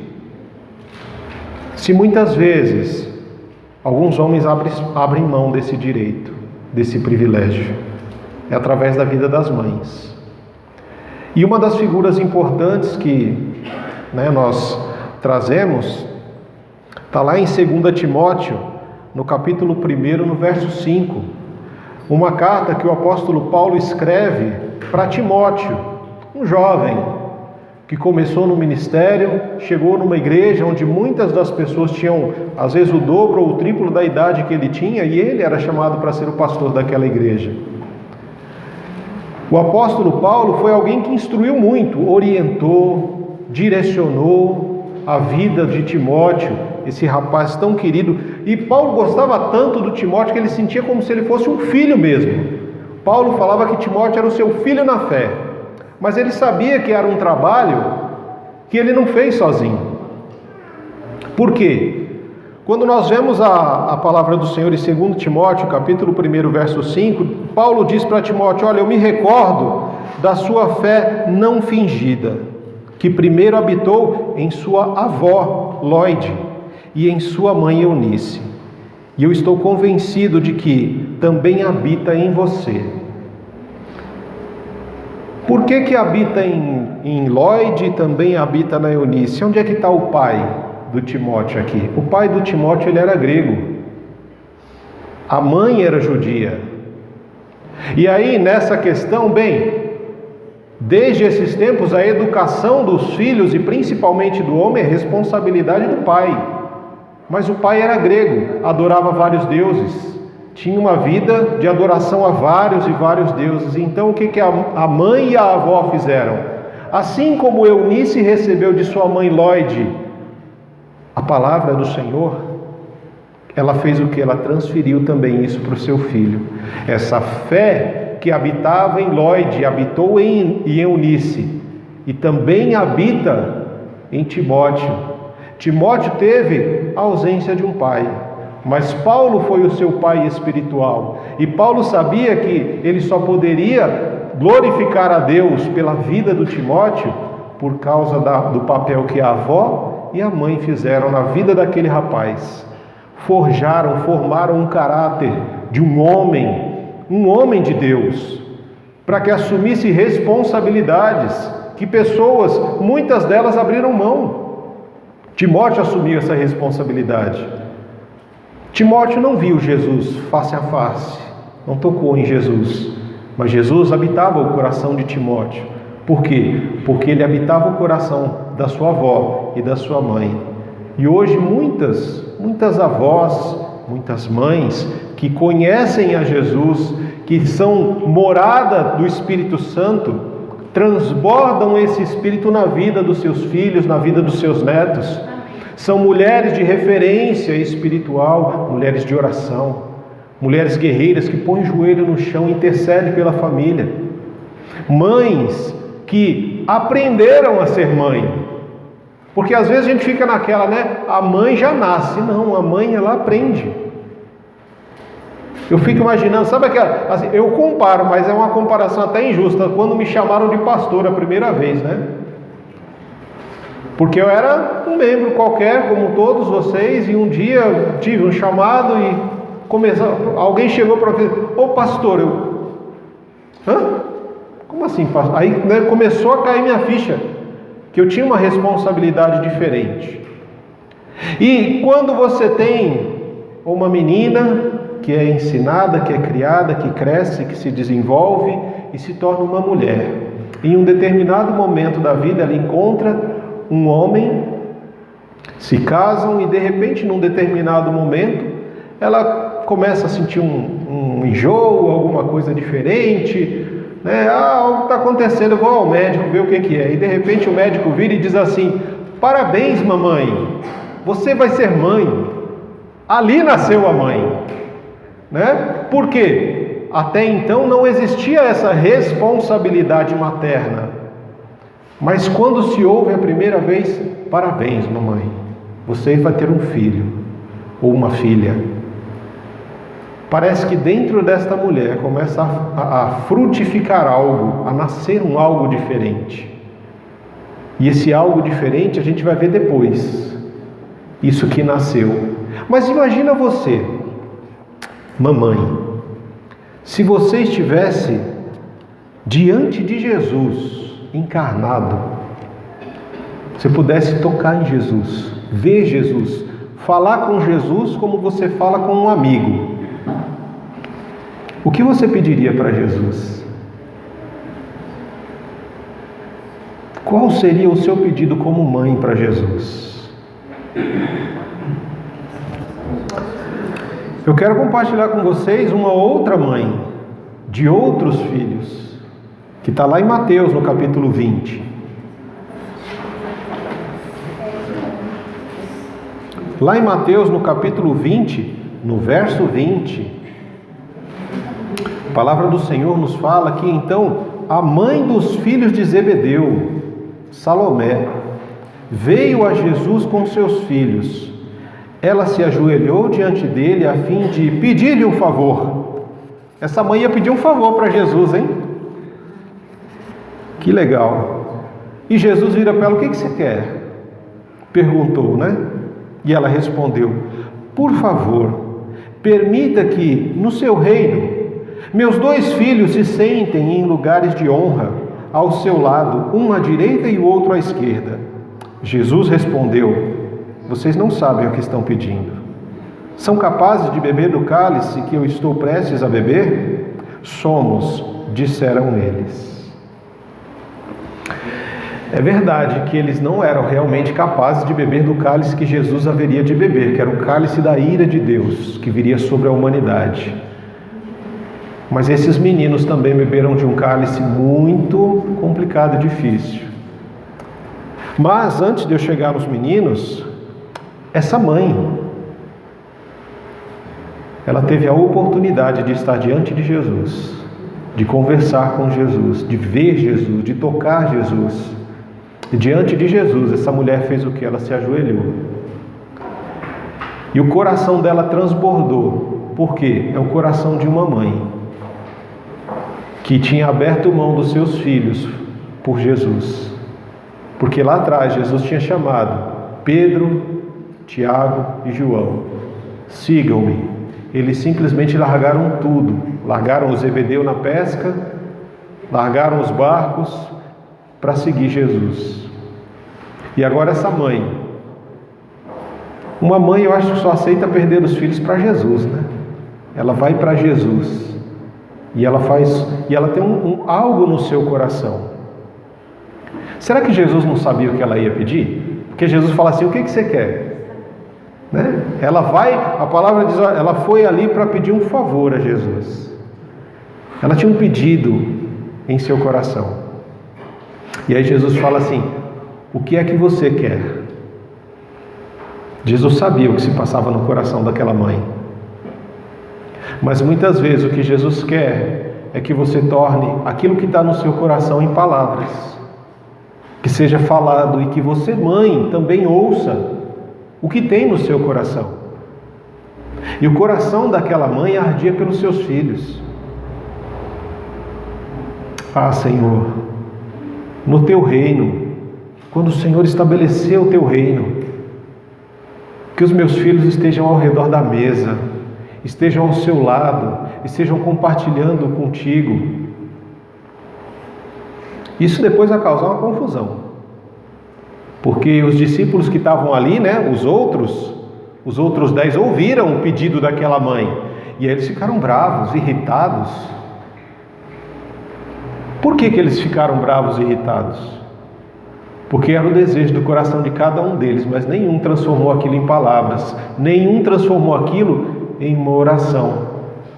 [SPEAKER 1] se muitas vezes alguns homens abrem mão desse direito, desse privilégio? É através da vida das mães. E uma das figuras importantes que nós trazemos está lá em 2 Timóteo, no capítulo 1, no verso 5. Uma carta que o apóstolo Paulo escreve para Timóteo, um jovem que começou no ministério, chegou numa igreja onde muitas das pessoas tinham, às vezes, o dobro ou o triplo da idade que ele tinha, e ele era chamado para ser o pastor daquela igreja. O apóstolo Paulo foi alguém que instruiu muito, orientou, direcionou a vida de Timóteo, esse rapaz tão querido. E Paulo gostava tanto do Timóteo que ele sentia como se ele fosse um filho mesmo. Paulo falava que Timóteo era o seu filho na fé, mas ele sabia que era um trabalho que ele não fez sozinho. Por quê? Quando nós vemos a palavra do Senhor em 2 Timóteo, capítulo 1, verso 5, Paulo diz para Timóteo: olha, eu me recordo da sua fé não fingida, que primeiro habitou em sua avó, Lóide, e em sua mãe, Eunice. E eu estou convencido de que também habita em você. Por que habita em Lóide e também habita na Eunice? Onde é que está o pai do Timóteo aqui? O pai do Timóteo, ele era grego. A mãe era judia. E aí, nessa questão, desde esses tempos, a educação dos filhos e principalmente do homem é responsabilidade do pai. Mas o pai era grego, adorava vários deuses, tinha uma vida de adoração a vários e vários deuses. Então o que a mãe e a avó fizeram? Assim como Eunice recebeu de sua mãe Lóide a palavra do Senhor, ela fez o que? Ela transferiu também isso para o seu filho. Essa fé que habitava em Lóide, habitou em Eunice e também habita em Timóteo. Timóteo teve a ausência de um pai, mas Paulo foi o seu pai espiritual. E Paulo sabia que ele só poderia glorificar a Deus pela vida do Timóteo, por causa do papel que a avó e a mãe fizeram na vida daquele rapaz. Formaram um caráter de um homem de Deus, para que assumisse responsabilidades que pessoas, muitas delas, abriram mão. Timóteo assumiu essa responsabilidade. Timóteo não viu Jesus face a face, não tocou em Jesus, mas Jesus habitava o coração de Timóteo. Por quê? Porque ele habitava o coração da sua avó e da sua mãe. E hoje muitas avós, muitas mães que conhecem a Jesus, que são morada do Espírito Santo, transbordam esse Espírito na vida dos seus filhos, na vida dos seus netos. São mulheres de referência espiritual, mulheres de oração, mulheres guerreiras que põem o joelho no chão e intercedem pela família. Mães que aprenderam a ser mãe. Porque às vezes a gente fica naquela, né? A mãe já nasce. Não, a mãe ela aprende. Eu fico imaginando, sabe aquela, assim, eu comparo, mas é uma comparação até injusta, quando me chamaram de pastor a primeira vez, né? Porque eu era um membro qualquer, como todos vocês, e um dia eu tive um chamado e alguém chegou para mim, ô pastor, como assim pastor? Aí, né, começou a cair minha ficha, que eu tinha uma responsabilidade diferente. E quando você tem uma menina que é ensinada, que é criada, que cresce, que se desenvolve e se torna uma mulher, em um determinado momento da vida ela encontra um homem, se casam e de repente num determinado momento ela começa a sentir um enjoo, alguma coisa diferente, né? Algo está acontecendo, eu vou ao médico ver o que é. E de repente o médico vira e diz assim: parabéns mamãe, você vai ser mãe. Ali nasceu a mãe, né? Por quê? Até então não existia essa responsabilidade materna. Mas quando se ouve a primeira vez, parabéns mamãe, você vai ter um filho ou uma filha. Parece que dentro desta mulher começa a frutificar algo, a nascer um algo diferente. E esse algo diferente a gente vai ver depois. Isso que nasceu. Mas imagina você, mamãe, se você estivesse diante de Jesus encarnado, você pudesse tocar em Jesus, ver Jesus, falar com Jesus como você fala com um amigo, o que você pediria para Jesus? Qual seria o seu pedido como mãe para Jesus? Eu quero compartilhar com vocês uma outra mãe, de outros filhos, que está lá em Mateus, no capítulo 20. Lá em Mateus, no capítulo 20, no verso 20, a palavra do Senhor nos fala que então a mãe dos filhos de Zebedeu, Salomé, veio a Jesus com seus filhos. Ela se ajoelhou diante dele a fim de pedir-lhe um favor. Essa mãe ia pedir um favor para Jesus, hein? Que legal. E Jesus vira para ela: o que você quer? Perguntou, né? E ela respondeu: por favor, permita que no seu reino meus 2 filhos se sentem em lugares de honra ao seu lado, um à direita e o outro à esquerda. Jesus respondeu: vocês não sabem o que estão pedindo. São capazes de beber do cálice que eu estou prestes a beber? Somos, disseram eles. É verdade que eles não eram realmente capazes de beber do cálice que Jesus haveria de beber, que era o cálice da ira de Deus, que viria sobre a humanidade. Mas esses meninos também beberam de um cálice muito complicado e difícil. Mas antes de eu chegar nos meninos, essa mãe, ela teve a oportunidade de estar diante de Jesus, de conversar com Jesus, de ver Jesus, de tocar Jesus. E diante de Jesus, essa mulher fez o que? Ela se ajoelhou. E o coração dela transbordou. Por quê? É o coração de uma mãe que tinha aberto mão dos seus filhos por Jesus. Porque lá atrás Jesus tinha chamado Pedro, Tiago e João: sigam-me. Eles simplesmente largaram tudo. Largaram o Zebedeu na pesca, largaram os barcos para seguir Jesus. E agora essa mãe, uma mãe eu acho que só aceita perder os filhos para Jesus, né? Ela vai para Jesus e ela tem algo no seu coração. Será que Jesus não sabia o que ela ia pedir? Porque Jesus fala assim: o que você quer? Né? Ela vai, a palavra diz, ela foi ali para pedir um favor a Jesus. Ela tinha um pedido em seu coração. E aí Jesus fala assim: o que é que você quer? Jesus sabia o que se passava no coração daquela mãe. Mas muitas vezes o que Jesus quer é que você torne aquilo que está no seu coração em palavras, que seja falado, e que você, mãe, também ouça o que tem no seu coração. E o coração daquela mãe ardia pelos seus filhos. Ah, Senhor, no teu reino, quando o Senhor estabeleceu o teu reino, que os meus filhos estejam ao redor da mesa, estejam ao seu lado, estejam compartilhando contigo. Isso depois vai causar uma confusão, porque os discípulos que estavam ali, né, os outros 10 ouviram o pedido daquela mãe, e aí eles ficaram bravos, irritados. Por que eles ficaram bravos e irritados? Porque era o desejo do coração de cada um deles, mas nenhum transformou aquilo em palavras, nenhum transformou aquilo em uma oração.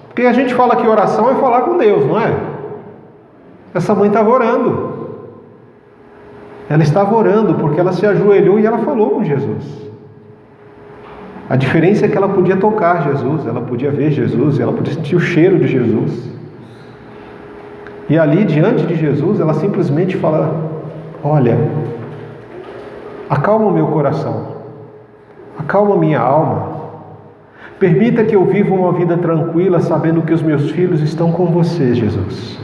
[SPEAKER 1] Porque a gente fala que oração é falar com Deus, não é? Essa mãe estava orando. Ela estava orando porque ela se ajoelhou e ela falou com Jesus. A diferença é que ela podia tocar Jesus, ela podia ver Jesus, ela podia sentir o cheiro de Jesus. E ali diante de Jesus ela simplesmente fala: olha, acalma o meu coração, acalma a minha alma, permita que eu viva uma vida tranquila, sabendo que os meus filhos estão com você, Jesus,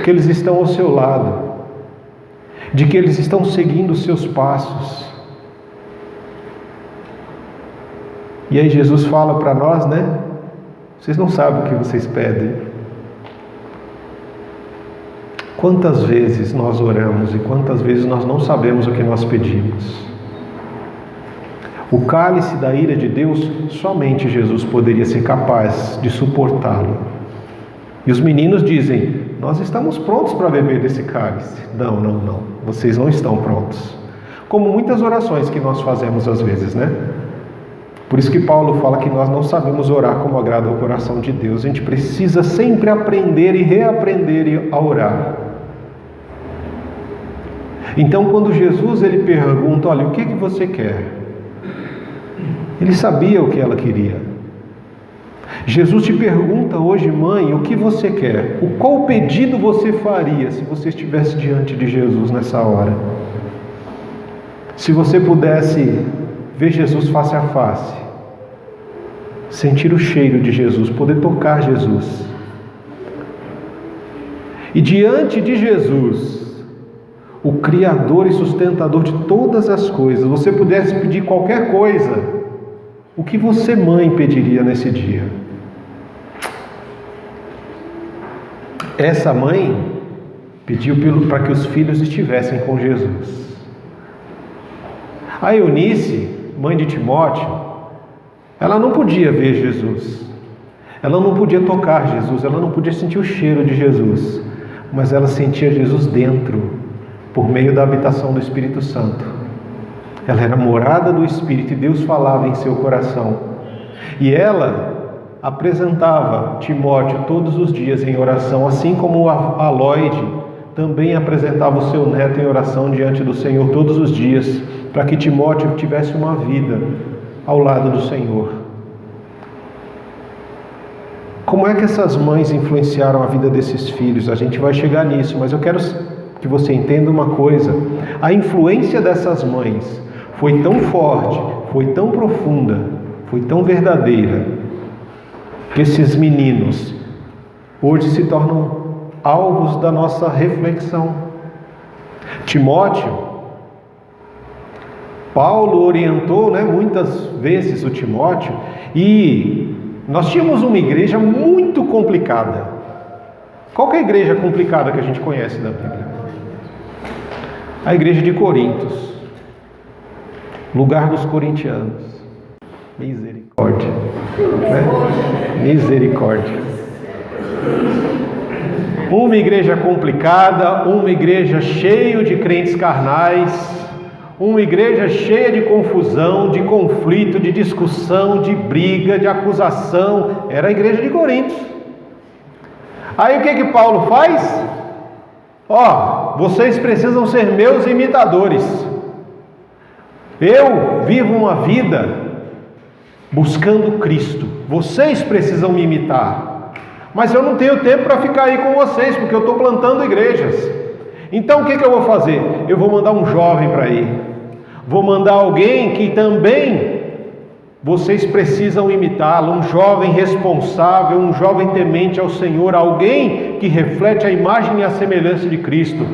[SPEAKER 1] que eles estão ao seu lado, de que eles estão seguindo os seus passos. E aí Jesus fala para nós, né? Vocês não sabem o que vocês pedem. Quantas vezes nós oramos e quantas vezes nós não sabemos o que nós pedimos. O cálice da ira de Deus, somente Jesus poderia ser capaz de suportá-lo. E os meninos dizem: nós estamos prontos para beber desse cálice. Não, vocês não estão prontos. Como muitas orações que nós fazemos às vezes, né? Por isso que Paulo fala que nós não sabemos orar como agrada ao coração de Deus. A gente precisa sempre aprender e reaprender a orar. Então, quando Jesus ele pergunta: olha, o que você quer? Ele sabia o que ela queria. Jesus te pergunta hoje: mãe, o que você quer? Qual pedido você faria se você estivesse diante de Jesus nessa hora? Se você pudesse ver Jesus face a face, sentir o cheiro de Jesus, poder tocar Jesus, e diante de Jesus, o Criador e sustentador de todas as coisas, você pudesse pedir qualquer coisa, o que você, mãe, pediria nesse dia? Essa mãe pediu para que os filhos estivessem com Jesus. A Eunice, mãe de Timóteo, ela não podia ver Jesus, ela não podia tocar Jesus, ela não podia sentir o cheiro de Jesus, mas ela sentia Jesus dentro, por meio da habitação do Espírito Santo. Ela era morada do Espírito e Deus falava em seu coração. E ela apresentava Timóteo todos os dias em oração, assim como a Lloyd também apresentava o seu neto em oração diante do Senhor todos os dias, para que Timóteo tivesse uma vida ao lado do Senhor. Como é que essas mães influenciaram a vida desses filhos? A gente vai chegar nisso, mas eu quero que você entenda uma coisa: a influência dessas mães foi tão forte, foi tão profunda, foi tão verdadeira, que esses meninos hoje se tornam alvos da nossa reflexão. Timóteo, Paulo orientou, muitas vezes o Timóteo, e nós tínhamos uma igreja muito complicada. Qual que é a igreja complicada que a gente conhece da Bíblia? A igreja de Corintos, lugar dos corintianos. Misericórdia. Misericórdia. Uma igreja complicada, uma igreja cheia de crentes carnais, uma igreja cheia de confusão, de conflito, de discussão, de briga, de acusação. Era a igreja de Corintos. Aí o que Paulo faz? Vocês precisam ser meus imitadores. Eu vivo uma vida buscando Cristo. Vocês precisam me imitar. Mas eu não tenho tempo para ficar aí com vocês, porque eu estou plantando igrejas. Então o que eu vou fazer? Eu vou mandar um jovem para ir. Vou mandar alguém que também vocês precisam imitá-lo, um jovem responsável, um jovem temente ao Senhor, alguém que reflete a imagem e a semelhança de Cristo.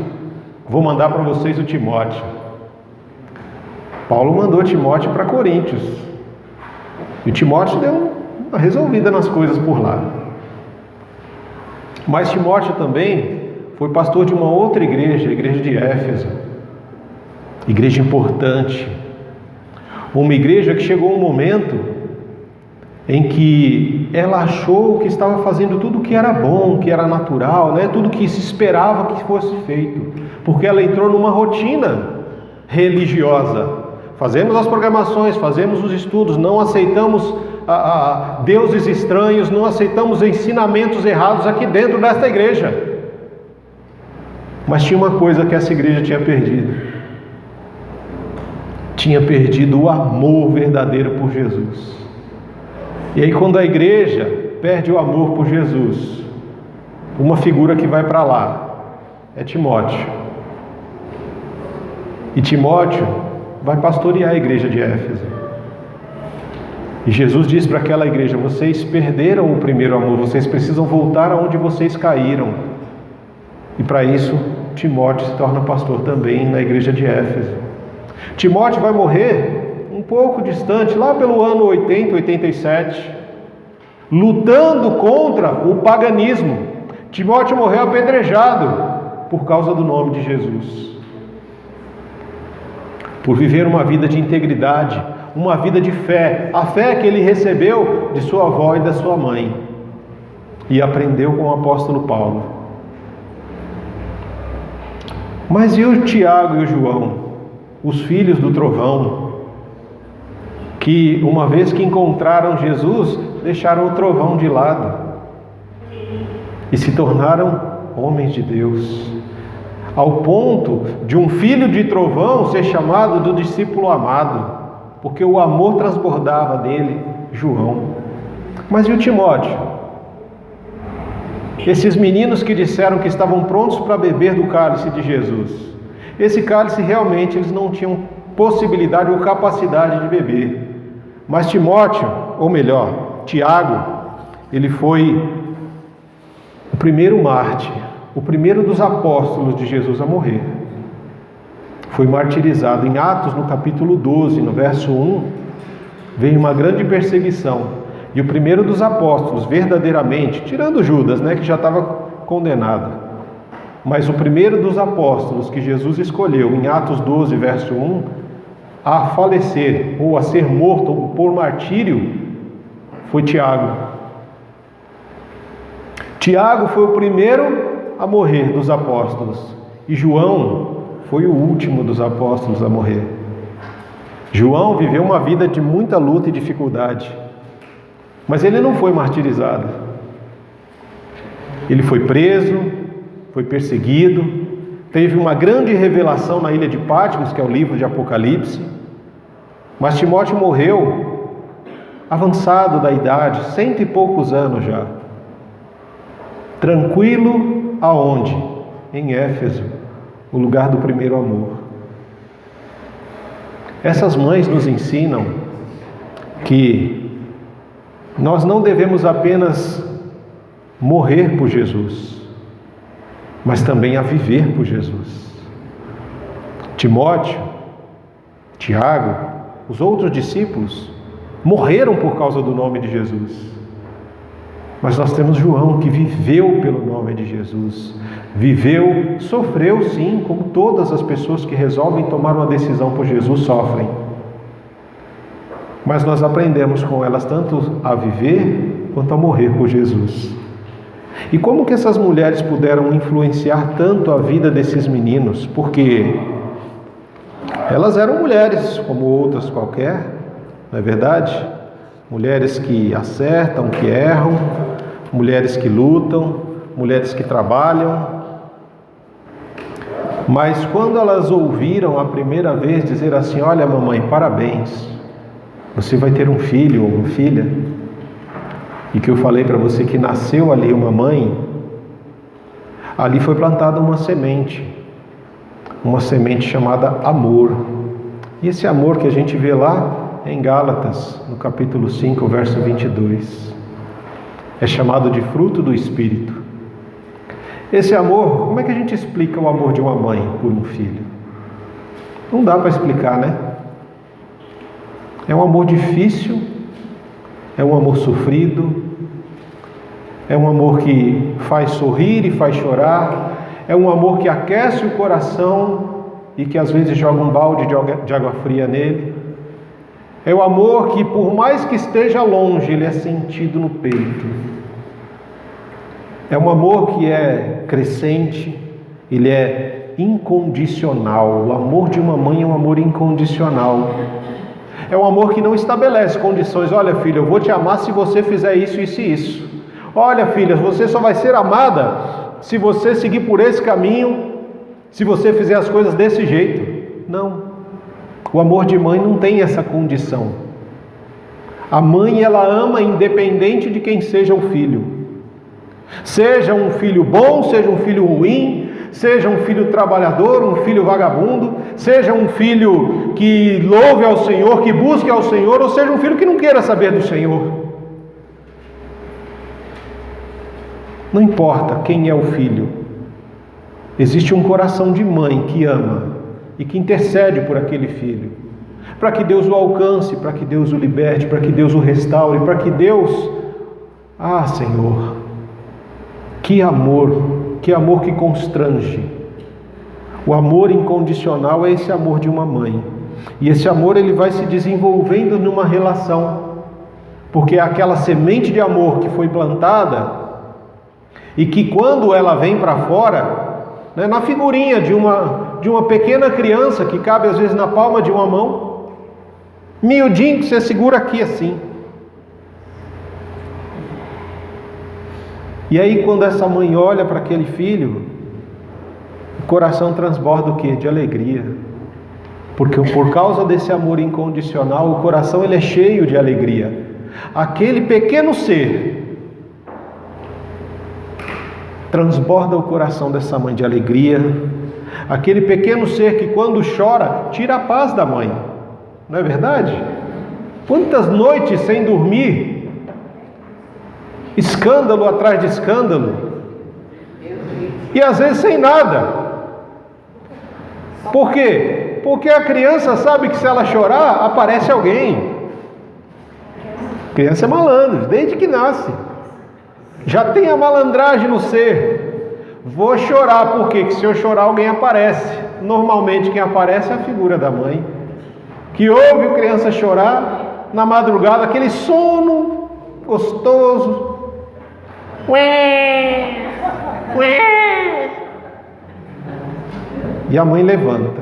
[SPEAKER 1] Vou mandar para vocês o Timóteo. Paulo mandou Timóteo para Coríntios. E o Timóteo deu uma resolvida nas coisas por lá. Mas Timóteo também foi pastor de uma outra igreja, a igreja de Éfeso. Igreja importante. Uma igreja que chegou um momento em que ela achou que estava fazendo tudo o que era bom, que era natural, tudo que se esperava que fosse feito, porque ela entrou numa rotina religiosa. Fazemos as programações, fazemos os estudos, não aceitamos deuses estranhos, não aceitamos ensinamentos errados aqui dentro desta igreja. Mas tinha uma coisa que essa igreja tinha perdido. Tinha perdido o amor verdadeiro por Jesus. E aí quando a igreja perde o amor por Jesus, uma figura que vai para lá é Timóteo. E Timóteo vai pastorear a igreja de Éfeso. E Jesus diz para aquela igreja: vocês perderam o primeiro amor, vocês precisam voltar aonde vocês caíram. E para isso Timóteo se torna pastor também na igreja de Éfeso. Timóteo vai morrer um pouco distante, lá pelo ano 80, 87, lutando contra o paganismo. Timóteo morreu apedrejado por causa do nome de Jesus, por viver uma vida de integridade, uma vida de fé, a fé que ele recebeu de sua avó e da sua mãe, e aprendeu com o apóstolo Paulo. Mas e o Tiago e o João, os filhos do trovão, que uma vez que encontraram Jesus, deixaram o trovão de lado e se tornaram homens de Deus, ao ponto de um filho de trovão ser chamado do discípulo amado, porque o amor transbordava dele, João. Mas e o Timóteo? Esses meninos que disseram que estavam prontos para beber do cálice de Jesus. Esse cálice realmente eles não tinham possibilidade ou capacidade de beber. Mas Timóteo, ou melhor, Tiago, ele foi o primeiro mártir, o primeiro dos apóstolos de Jesus a morrer. Foi martirizado. Em Atos, no capítulo 12, no verso 1, veio uma grande perseguição. E o primeiro dos apóstolos, verdadeiramente, tirando Judas, que já estava condenado, mas o primeiro dos apóstolos que Jesus escolheu, em Atos 12, verso 1, a falecer ou a ser morto por martírio, foi Tiago. Tiago foi o primeiro a morrer dos apóstolos, e João foi o último dos apóstolos a morrer. João viveu uma vida de muita luta e dificuldade, mas ele não foi martirizado. Ele foi preso, foi perseguido, teve uma grande revelação na ilha de Patmos, que é o livro de Apocalipse. Mas Timóteo morreu avançado da idade, 100 e poucos anos já, tranquilo aonde? Em Éfeso, o lugar do primeiro amor. Essas mães nos ensinam que nós não devemos apenas morrer por Jesus, mas também a viver por Jesus. Timóteo, Tiago, os outros discípulos morreram por causa do nome de Jesus. Mas nós temos João, que viveu pelo nome de Jesus. Viveu, sofreu sim, como todas as pessoas que resolvem tomar uma decisão por Jesus sofrem. Mas nós aprendemos com elas tanto a viver quanto a morrer por Jesus. E como que essas mulheres puderam influenciar tanto a vida desses meninos? Porque elas eram mulheres como outras qualquer, não é verdade? Mulheres que acertam, que erram, mulheres que lutam, mulheres que trabalham. Mas quando elas ouviram a primeira vez dizer assim: olha mamãe, parabéns, você vai ter um filho ou uma filha, e que eu falei para você que nasceu ali uma mãe, ali foi plantada uma semente chamada amor. E esse amor que a gente vê lá em Gálatas, no capítulo 5, verso 22, é chamado de fruto do Espírito. Esse amor, como é que a gente explica o amor de uma mãe por um filho? Não dá para explicar, né? É um amor difícil, é um amor sofrido, é um amor que faz sorrir e faz chorar, é um amor que aquece o coração e que às vezes joga um balde de água fria nele. É o amor que, por mais que esteja longe, ele é sentido no peito. É um amor que é crescente, ele é incondicional. O amor de uma mãe é um amor incondicional. É um amor que não estabelece condições. Olha, filha, eu vou te amar se você fizer isso, isso e isso. Olha, filha, você só vai ser amada se você seguir por esse caminho, se você fizer as coisas desse jeito. Não. O amor de mãe não tem essa condição. A mãe, ela ama independente de quem seja o filho. Seja um filho bom, seja um filho ruim, seja um filho trabalhador, um filho vagabundo, seja um filho que louve ao Senhor, que busque ao Senhor, ou seja um filho que não queira saber do Senhor. Não importa quem é o filho. Existe um coração de mãe que ama e que intercede por aquele filho, para que Deus o alcance, para que Deus o liberte, para que Deus o restaure, para que Deus... Ah, Senhor, que amor que constrange. O amor incondicional é esse amor de uma mãe. E esse amor, ele vai se desenvolvendo numa relação, porque é aquela semente de amor que foi plantada e que quando ela vem para fora, né, na figurinha de uma pequena criança que cabe às vezes na palma de uma mão, miudinho, que você segura aqui assim. E aí quando essa mãe olha para aquele filho, o coração transborda o quê? De alegria. Porque por causa desse amor incondicional, o coração ele é cheio de alegria. Aquele pequeno ser transborda o coração dessa mãe de alegria. Aquele pequeno ser que quando chora, tira a paz da mãe. Não é verdade? Quantas noites sem dormir, escândalo atrás de escândalo, e às vezes sem nada. Por quê? Porque a criança sabe que se ela chorar, aparece alguém. A criança é malandro, desde que nasce. Já tem a malandragem no ser. Vou chorar, por quê? Porque se eu chorar alguém aparece. Normalmente quem aparece é a figura da mãe, que ouve a criança chorar na madrugada, aquele sono gostoso. Ué, ué. E a mãe levanta,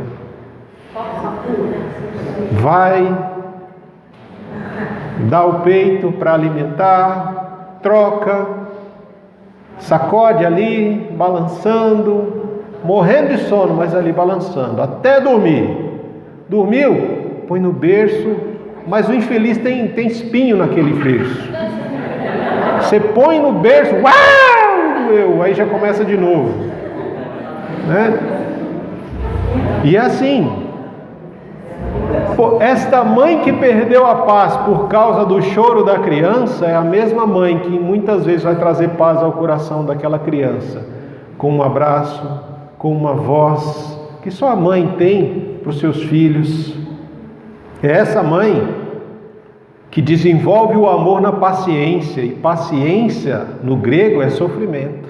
[SPEAKER 1] vai, dá o peito para alimentar, troca, sacode ali, balançando, morrendo de sono, mas ali balançando, até dormir. Dormiu? Põe no berço, mas o infeliz tem espinho naquele berço. Você põe no berço, uau, aí já começa de novo, né? E é assim. Esta mãe que perdeu a paz por causa do choro da criança é a mesma mãe que muitas vezes vai trazer paz ao coração daquela criança com um abraço, com uma voz que só a mãe tem para os seus filhos. É essa mãe que desenvolve o amor na paciência, e paciência no grego é sofrimento.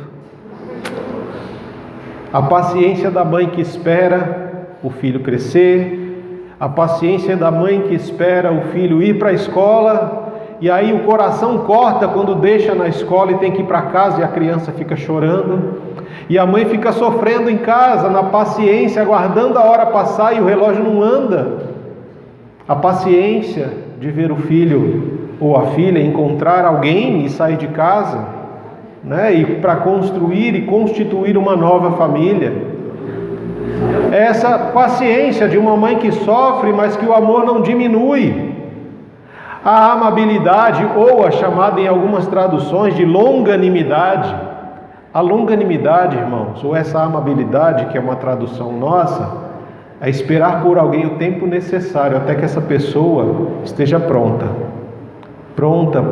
[SPEAKER 1] A paciência da mãe que espera o filho crescer, a paciência da mãe que espera o filho ir para a escola, e aí o coração corta quando deixa na escola e tem que ir para casa e a criança fica chorando, e a mãe fica sofrendo em casa, na paciência, aguardando a hora passar e o relógio não anda. A paciência de ver o filho ou a filha encontrar alguém e sair de casa, né? E para construir e constituir uma nova família. Essa paciência de uma mãe que sofre, mas que o amor não diminui. A amabilidade, ou a chamada em algumas traduções de longanimidade. A longanimidade, irmãos, ou essa amabilidade, que é uma tradução nossa, é esperar por alguém o tempo necessário até que essa pessoa esteja pronta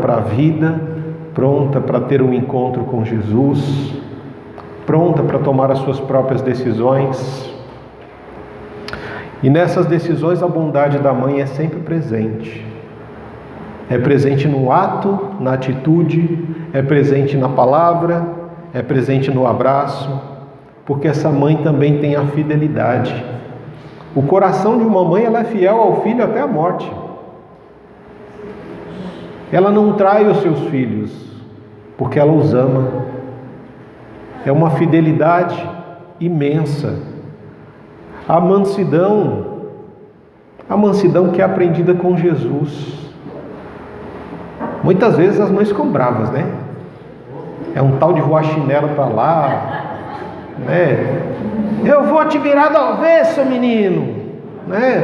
[SPEAKER 1] para a vida, pronta para ter um encontro com Jesus, pronta para tomar as suas próprias decisões. E nessas decisões a bondade da mãe é sempre presente. É presente no ato, na atitude, é presente na palavra, é presente no abraço, porque essa mãe também tem a fidelidade. O coração de uma mãe, ela é fiel ao filho até a morte. Ela não trai os seus filhos, porque ela os ama. É uma fidelidade imensa. A mansidão que é aprendida com Jesus. Muitas vezes as mães ficam bravas, né? É um tal de voar chinelo para lá, né? Eu vou te virar do avesso, menino, né?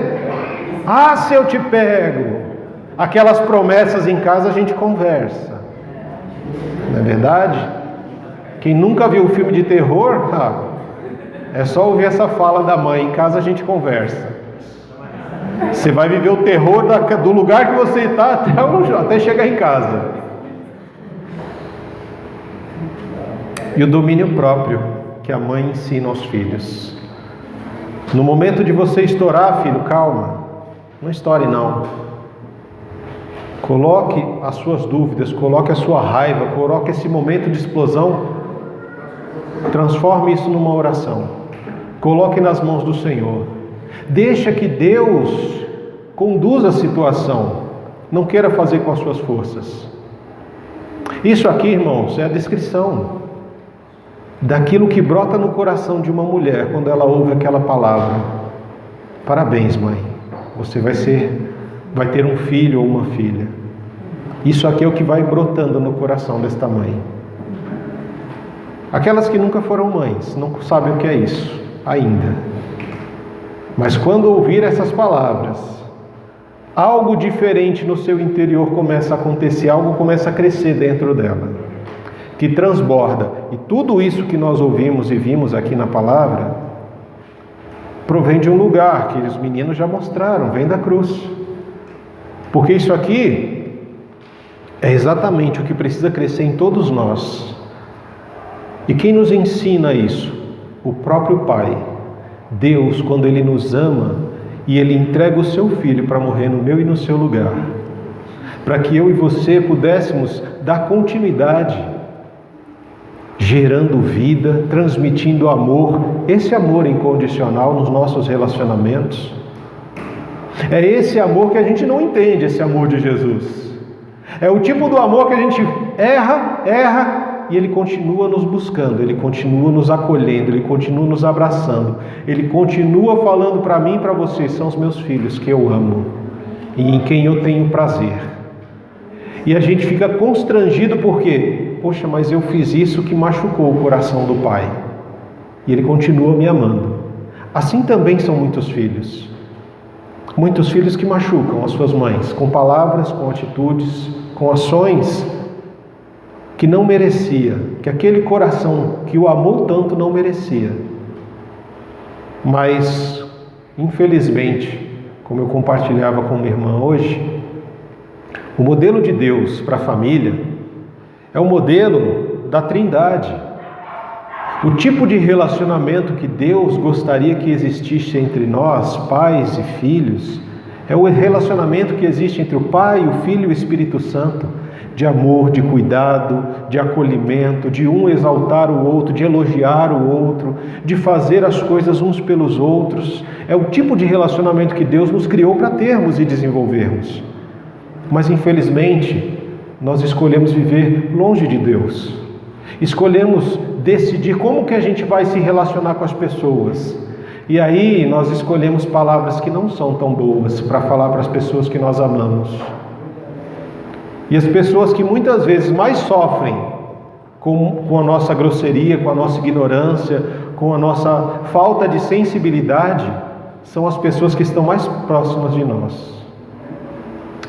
[SPEAKER 1] Ah, se eu te pego. Aquelas promessas em casa a gente conversa, não é verdade? Quem nunca viu um filme de terror, é só ouvir essa fala da mãe. Em casa a gente conversa. Você vai viver o terror do lugar que você está até chegar em casa. E o domínio próprio que a mãe ensina aos filhos. No momento de você estourar, filho, calma. Não estoure não. Coloque as suas dúvidas, coloque a sua raiva, coloque esse momento de explosão. Transforme isso numa oração. Coloque nas mãos do Senhor. Deixa que Deus conduza a situação. Não queira fazer com as suas forças. Isso aqui, irmãos, é a descrição daquilo que brota no coração de uma mulher quando ela ouve aquela palavra. Parabéns, mãe. Você vai ter um filho ou uma filha. Isso aqui é o que vai brotando no coração desta mãe. Aquelas que nunca foram mães não sabem o que é isso ainda. Mas quando ouvir essas palavras, algo diferente no seu interior começa a acontecer, algo começa a crescer dentro dela, que transborda. E tudo isso que nós ouvimos e vimos aqui na palavra provém de um lugar que os meninos já mostraram, vem da cruz. Porque isso aqui é exatamente o que precisa crescer em todos nós. E quem nos ensina isso? O próprio Pai. Deus, quando Ele nos ama e Ele entrega o seu Filho para morrer no meu e no seu lugar, para que eu e você pudéssemos dar continuidade, gerando vida, transmitindo amor, esse amor incondicional nos nossos relacionamentos. É esse amor que a gente não entende, esse amor de Jesus. É o tipo do amor que a gente erra, e Ele continua nos buscando, Ele continua nos acolhendo, Ele continua nos abraçando, Ele continua falando para mim e para você: são os meus filhos que eu amo e em quem eu tenho prazer. E a gente fica constrangido porque, poxa, mas eu fiz isso que machucou o coração do Pai. E Ele continua me amando. Assim também são muitos filhos. Muitos filhos que machucam as suas mães, com palavras, com atitudes, com ações que não merecia, que aquele coração que o amou tanto não merecia. Mas, infelizmente, como eu compartilhava com minha irmã hoje, o modelo de Deus para a família é o modelo da Trindade. O tipo de relacionamento que Deus gostaria que existisse entre nós, pais e filhos, é o relacionamento que existe entre o Pai, o Filho e o Espírito Santo, de amor, de cuidado, de acolhimento, de um exaltar o outro, de elogiar o outro, de fazer as coisas uns pelos outros. É o tipo de relacionamento que Deus nos criou para termos e desenvolvermos. Mas infelizmente, nós escolhemos viver longe de Deus. Escolhemos decidir como que a gente vai se relacionar com as pessoas. E aí nós escolhemos palavras que não são tão boas para falar para as pessoas que nós amamos. E as pessoas que muitas vezes mais sofrem com a nossa grosseria, com a nossa ignorância, com a nossa falta de sensibilidade, são as pessoas que estão mais próximas de nós.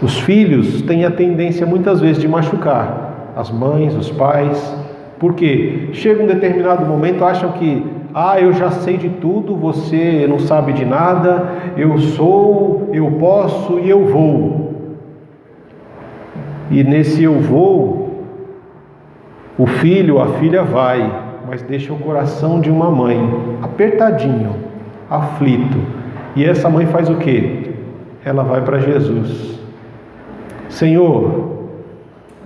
[SPEAKER 1] Os filhos têm a tendência muitas vezes de machucar as mães, os pais, porque chega um determinado momento, acham que eu já sei de tudo, você não sabe de nada, eu sou, eu posso e eu vou. E nesse eu vou, o filho ou a filha vai, mas deixa o coração de uma mãe apertadinho, aflito. E essa mãe faz o quê? Ela vai para Jesus. Senhor,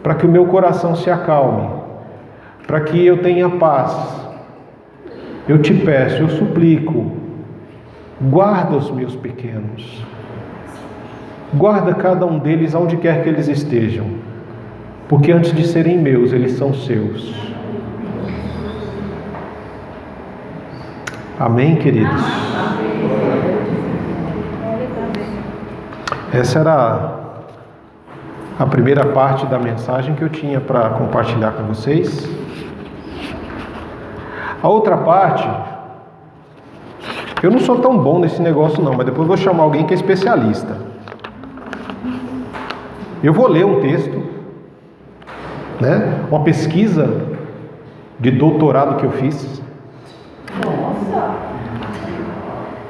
[SPEAKER 1] para que o meu coração se acalme, para que eu tenha paz, eu te peço, eu suplico, guarda os meus pequenos, guarda cada um deles onde quer que eles estejam, porque antes de serem meus, eles são seus. Amém, queridos? Essa era a primeira parte da mensagem que eu tinha para compartilhar com vocês. A outra parte, eu não sou tão bom nesse negócio não, mas depois eu vou chamar alguém que é especialista. Eu vou ler um texto, uma pesquisa de doutorado que eu fiz.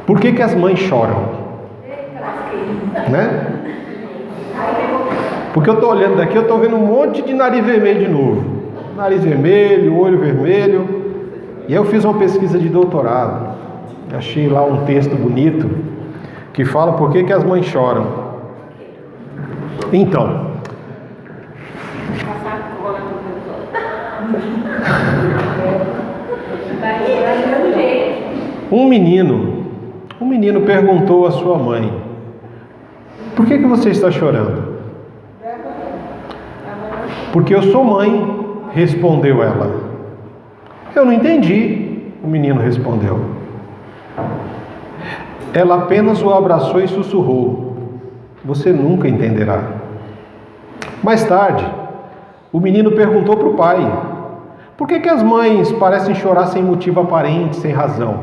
[SPEAKER 1] Por que as mães choram? Porque eu estou olhando daqui, eu estou vendo um monte de nariz vermelho de novo. Nariz vermelho, olho vermelho. E eu fiz uma pesquisa de doutorado. Achei lá um texto bonito que fala por que as mães choram. Então, um menino perguntou à sua mãe: por que você está chorando? Porque eu sou mãe, respondeu ela. Eu não entendi, o menino respondeu. Ela apenas o abraçou e sussurrou: você nunca entenderá. Mais tarde, o menino perguntou para o pai: por que as mães parecem chorar sem motivo aparente, sem razão?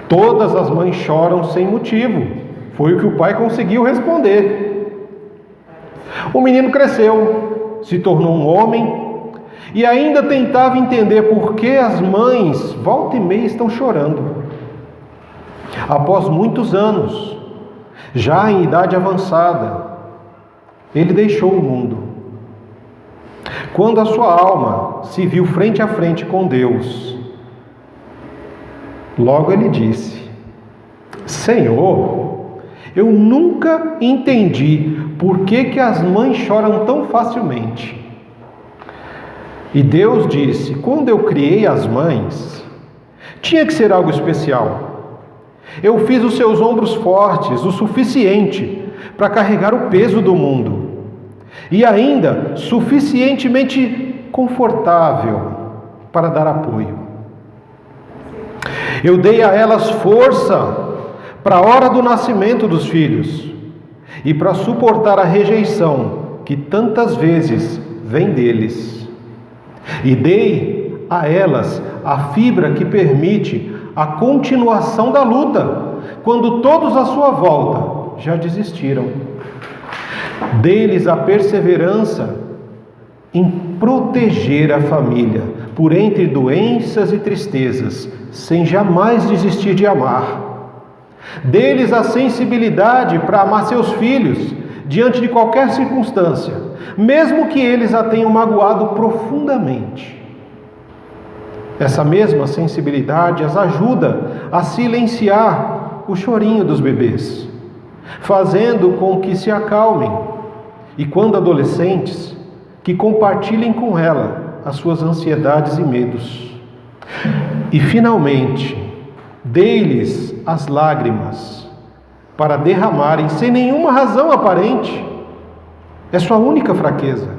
[SPEAKER 1] Todas as mães choram sem motivo, foi o que o pai conseguiu responder. O menino cresceu, se tornou um homem e ainda tentava entender por que as mães volta e meia estão chorando. Após muitos anos, já em idade avançada, ele deixou o mundo. Quando a sua alma se viu frente a frente com Deus, logo ele disse: Senhor, eu nunca entendi por que as mães choram tão facilmente. E Deus disse: quando eu criei as mães, tinha que ser algo especial. Eu fiz os seus ombros fortes o suficiente para carregar o peso do mundo, e ainda suficientemente confortável para dar apoio. Eu dei a elas força para a hora do nascimento dos filhos e para suportar a rejeição que tantas vezes vem deles. E dei a elas a fibra que permite a continuação da luta, quando todos à sua volta já desistiram. Dei-lhes a perseverança em proteger a família por entre doenças e tristezas, sem jamais desistir de amar. Dê-lhes a sensibilidade para amar seus filhos diante de qualquer circunstância, mesmo que eles a tenham magoado profundamente. Essa mesma sensibilidade as ajuda a silenciar o chorinho dos bebês, fazendo com que se acalmem, e quando adolescentes, que compartilhem com ela as suas ansiedades e medos. E finalmente, dê-lhes as lágrimas para derramarem sem nenhuma razão aparente. É sua única fraqueza.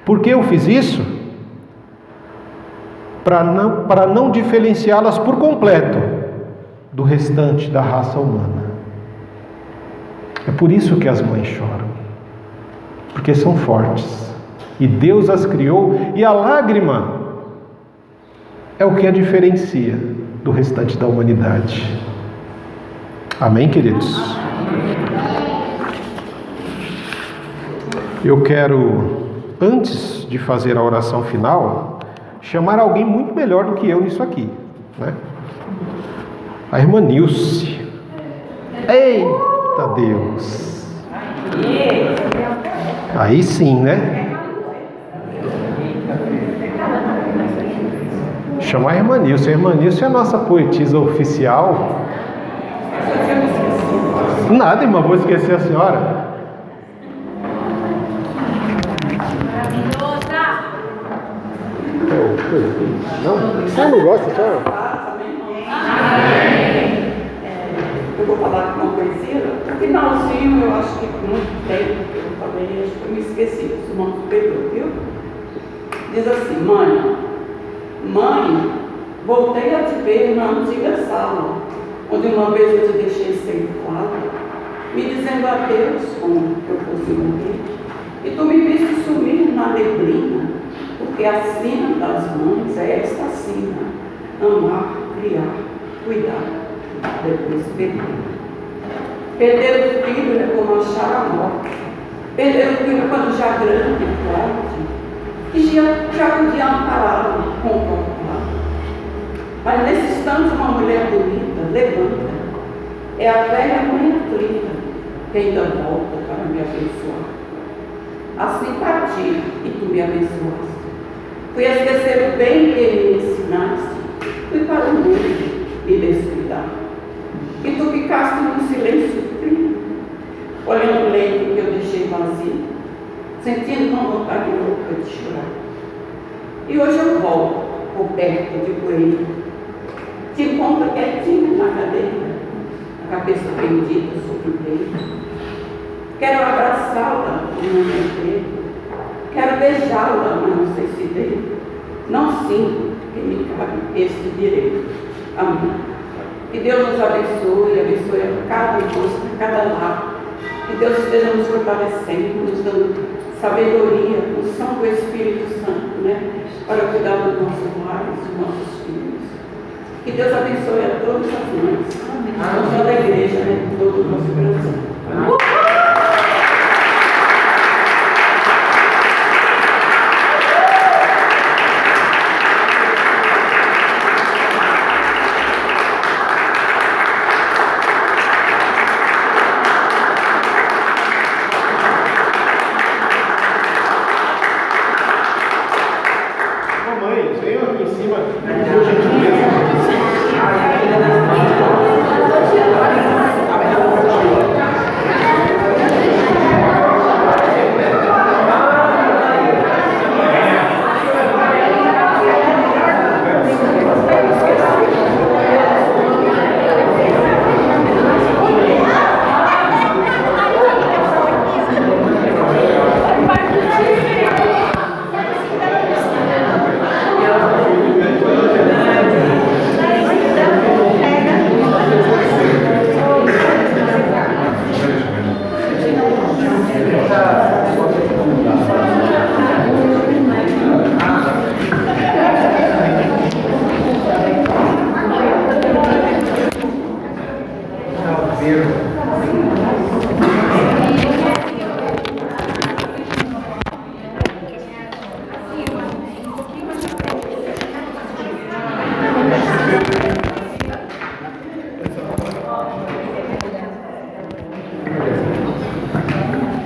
[SPEAKER 1] Por que eu fiz isso? Para não diferenciá-las por completo do restante da raça humana. É por isso que as mães choram, porque são fortes, e Deus as criou, e a lágrima é o que a diferencia do restante da humanidade. Amém, queridos? Eu quero, antes de fazer a oração final, chamar alguém muito melhor do que eu nisso aqui, né? A irmã Nilce. Eita Deus! Aí sim, né? Chamar a irmã Nilce. A irmã Nilce é a nossa poetisa oficial. Nada, irmã, vou esquecer a senhora. Não? Você não gosta, senhora?
[SPEAKER 8] Eu vou falar com uma poesia. No finalzinho, eu acho que por muito tempo que eu falei, acho que eu me esqueci. O irmão superior, viu? Diz assim: Mãe, voltei a te ver na antiga sala, onde uma vez eu te deixei sem fala, me dizendo adeus como que eu fosse morrer. E tu me viste sumir na neblina, porque a sina das mães é esta sina: amar, criar, cuidar, depois perder. Perder o filho é como achar a morte. Perder o filho quando já grande e forte, e já podia ampará-lo, confortá-lo. Mas nesse instante uma mulher bonita levanta. É a velha mãe aflita que ainda volta para me abençoar. Assim parti e tu me abençoaste. Fui esquecer o bem que me ensinaste. Fui para o mundo me descuidar. E tu ficaste num silêncio frio, olhando o leito que eu deixei vazio, sentindo uma vontade louca de chorar. E hoje eu volto, coberto de poeira, te encontro quietinho na cadeira, a cabeça pendida sobre o peito. Quero abraçá-la e não me devo. Quero beijá-la, mas não sei se devo. Não sinto que me cabe este direito. Amém. Que Deus nos abençoe a cada rosto, a cada lar. Que Deus esteja nos fortalecendo, nos dando sabedoria, unção do Espírito Santo, né? Para cuidar dos nossos lares, dos nossos filhos. Que Deus abençoe a todas as mães, a toda a igreja, né? Todo o nosso coração.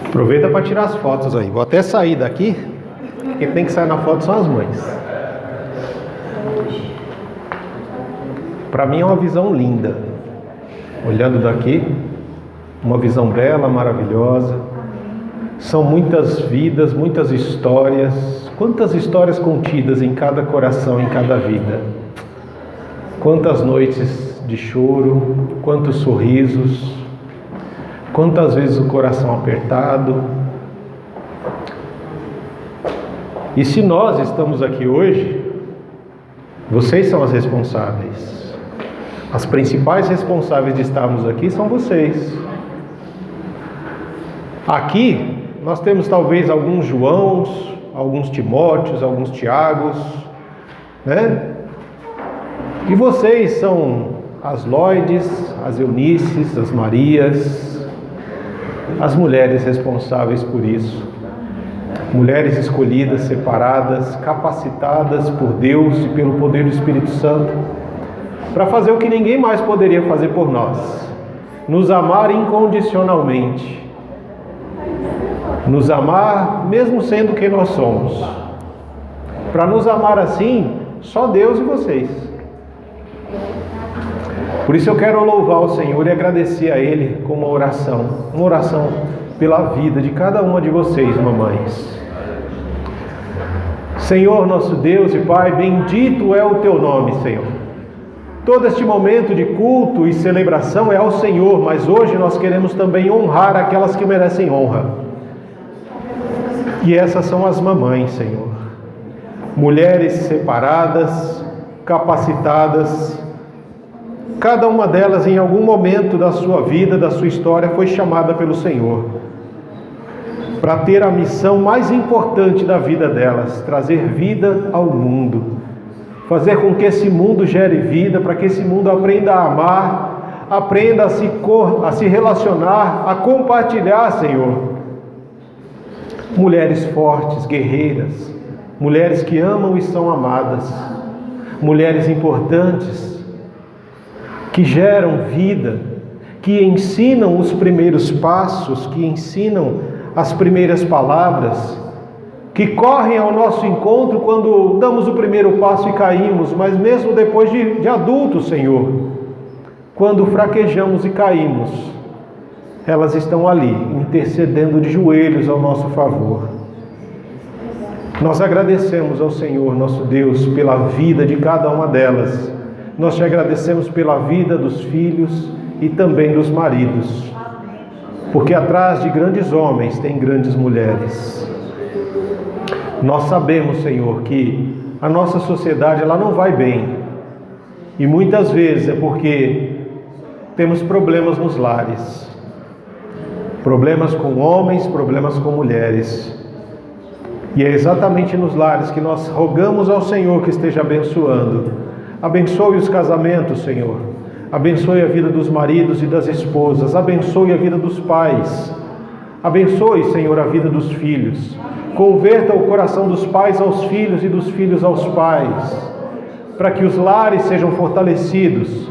[SPEAKER 1] Aproveita para tirar as fotos aí. Vou até sair daqui, porque tem que sair na foto são as mães. Para mim é uma visão linda. Olhando daqui, uma visão bela, maravilhosa. São muitas vidas, muitas histórias. Quantas histórias contidas em cada coração, em cada vida. Quantas noites de choro, quantos sorrisos, quantas vezes o coração apertado. E se nós estamos aqui hoje, vocês são as responsáveis. As principais responsáveis de estarmos aqui são vocês. Aqui nós temos talvez alguns Joãos, alguns Timóteos, alguns Tiagos, né? E vocês são as Lloydes, as Eunices, as Marias, as mulheres responsáveis por isso. Mulheres escolhidas, separadas, capacitadas por Deus e pelo poder do Espírito Santo para fazer o que ninguém mais poderia fazer por nós: nos amar incondicionalmente, nos amar mesmo sendo quem nós somos. Para nos amar assim, só Deus e vocês. Por isso eu quero louvar o Senhor e agradecer a Ele com uma oração pela vida de cada uma de vocês, mamães. Senhor, nosso Deus e Pai, bendito é o Teu nome, Senhor. Todo este momento de culto e celebração é ao Senhor, mas hoje nós queremos também honrar aquelas que merecem honra. E essas são as mamães, Senhor. Mulheres separadas, capacitadas. Cada uma delas, em algum momento da sua vida, da sua história, foi chamada pelo Senhor para ter a missão mais importante da vida delas: trazer vida ao mundo, fazer com que esse mundo gere vida, para que esse mundo aprenda a amar, aprenda a se relacionar, a compartilhar, Senhor. Mulheres fortes, guerreiras, mulheres que amam e são amadas, mulheres importantes, que geram vida, que ensinam os primeiros passos, que ensinam as primeiras palavras, que correm ao nosso encontro quando damos o primeiro passo e caímos, mas mesmo depois de adultos, Senhor, quando fraquejamos e caímos, elas estão ali, intercedendo de joelhos ao nosso favor. Nós agradecemos ao Senhor, nosso Deus, pela vida de cada uma delas. Nós te agradecemos pela vida dos filhos e também dos maridos, porque atrás de grandes homens tem grandes mulheres. Nós sabemos, Senhor, que a nossa sociedade ela não vai bem, e muitas vezes é porque temos problemas nos lares, problemas com homens, problemas com mulheres, e é exatamente nos lares que nós rogamos ao Senhor que esteja abençoando. Abençoe os casamentos, Senhor. Abençoe a vida dos maridos e das esposas. Abençoe a vida dos pais. Abençoe, Senhor, a vida dos filhos. Converta o coração dos pais aos filhos e dos filhos aos pais, para que os lares sejam fortalecidos,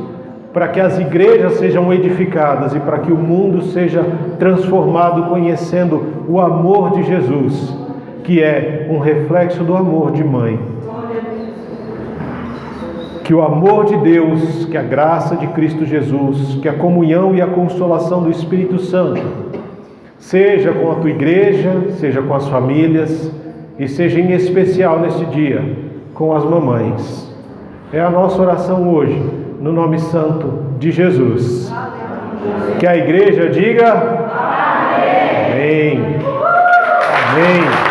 [SPEAKER 1] para que as igrejas sejam edificadas e para que o mundo seja transformado conhecendo o amor de Jesus, que é um reflexo do amor de mãe. Que o amor de Deus, que a graça de Cristo Jesus, que a comunhão e a consolação do Espírito Santo seja com a tua igreja, seja com as famílias e seja em especial neste dia com as mamães. É a nossa oração hoje, no nome santo de Jesus. Que a igreja diga amém. Amém. Amém.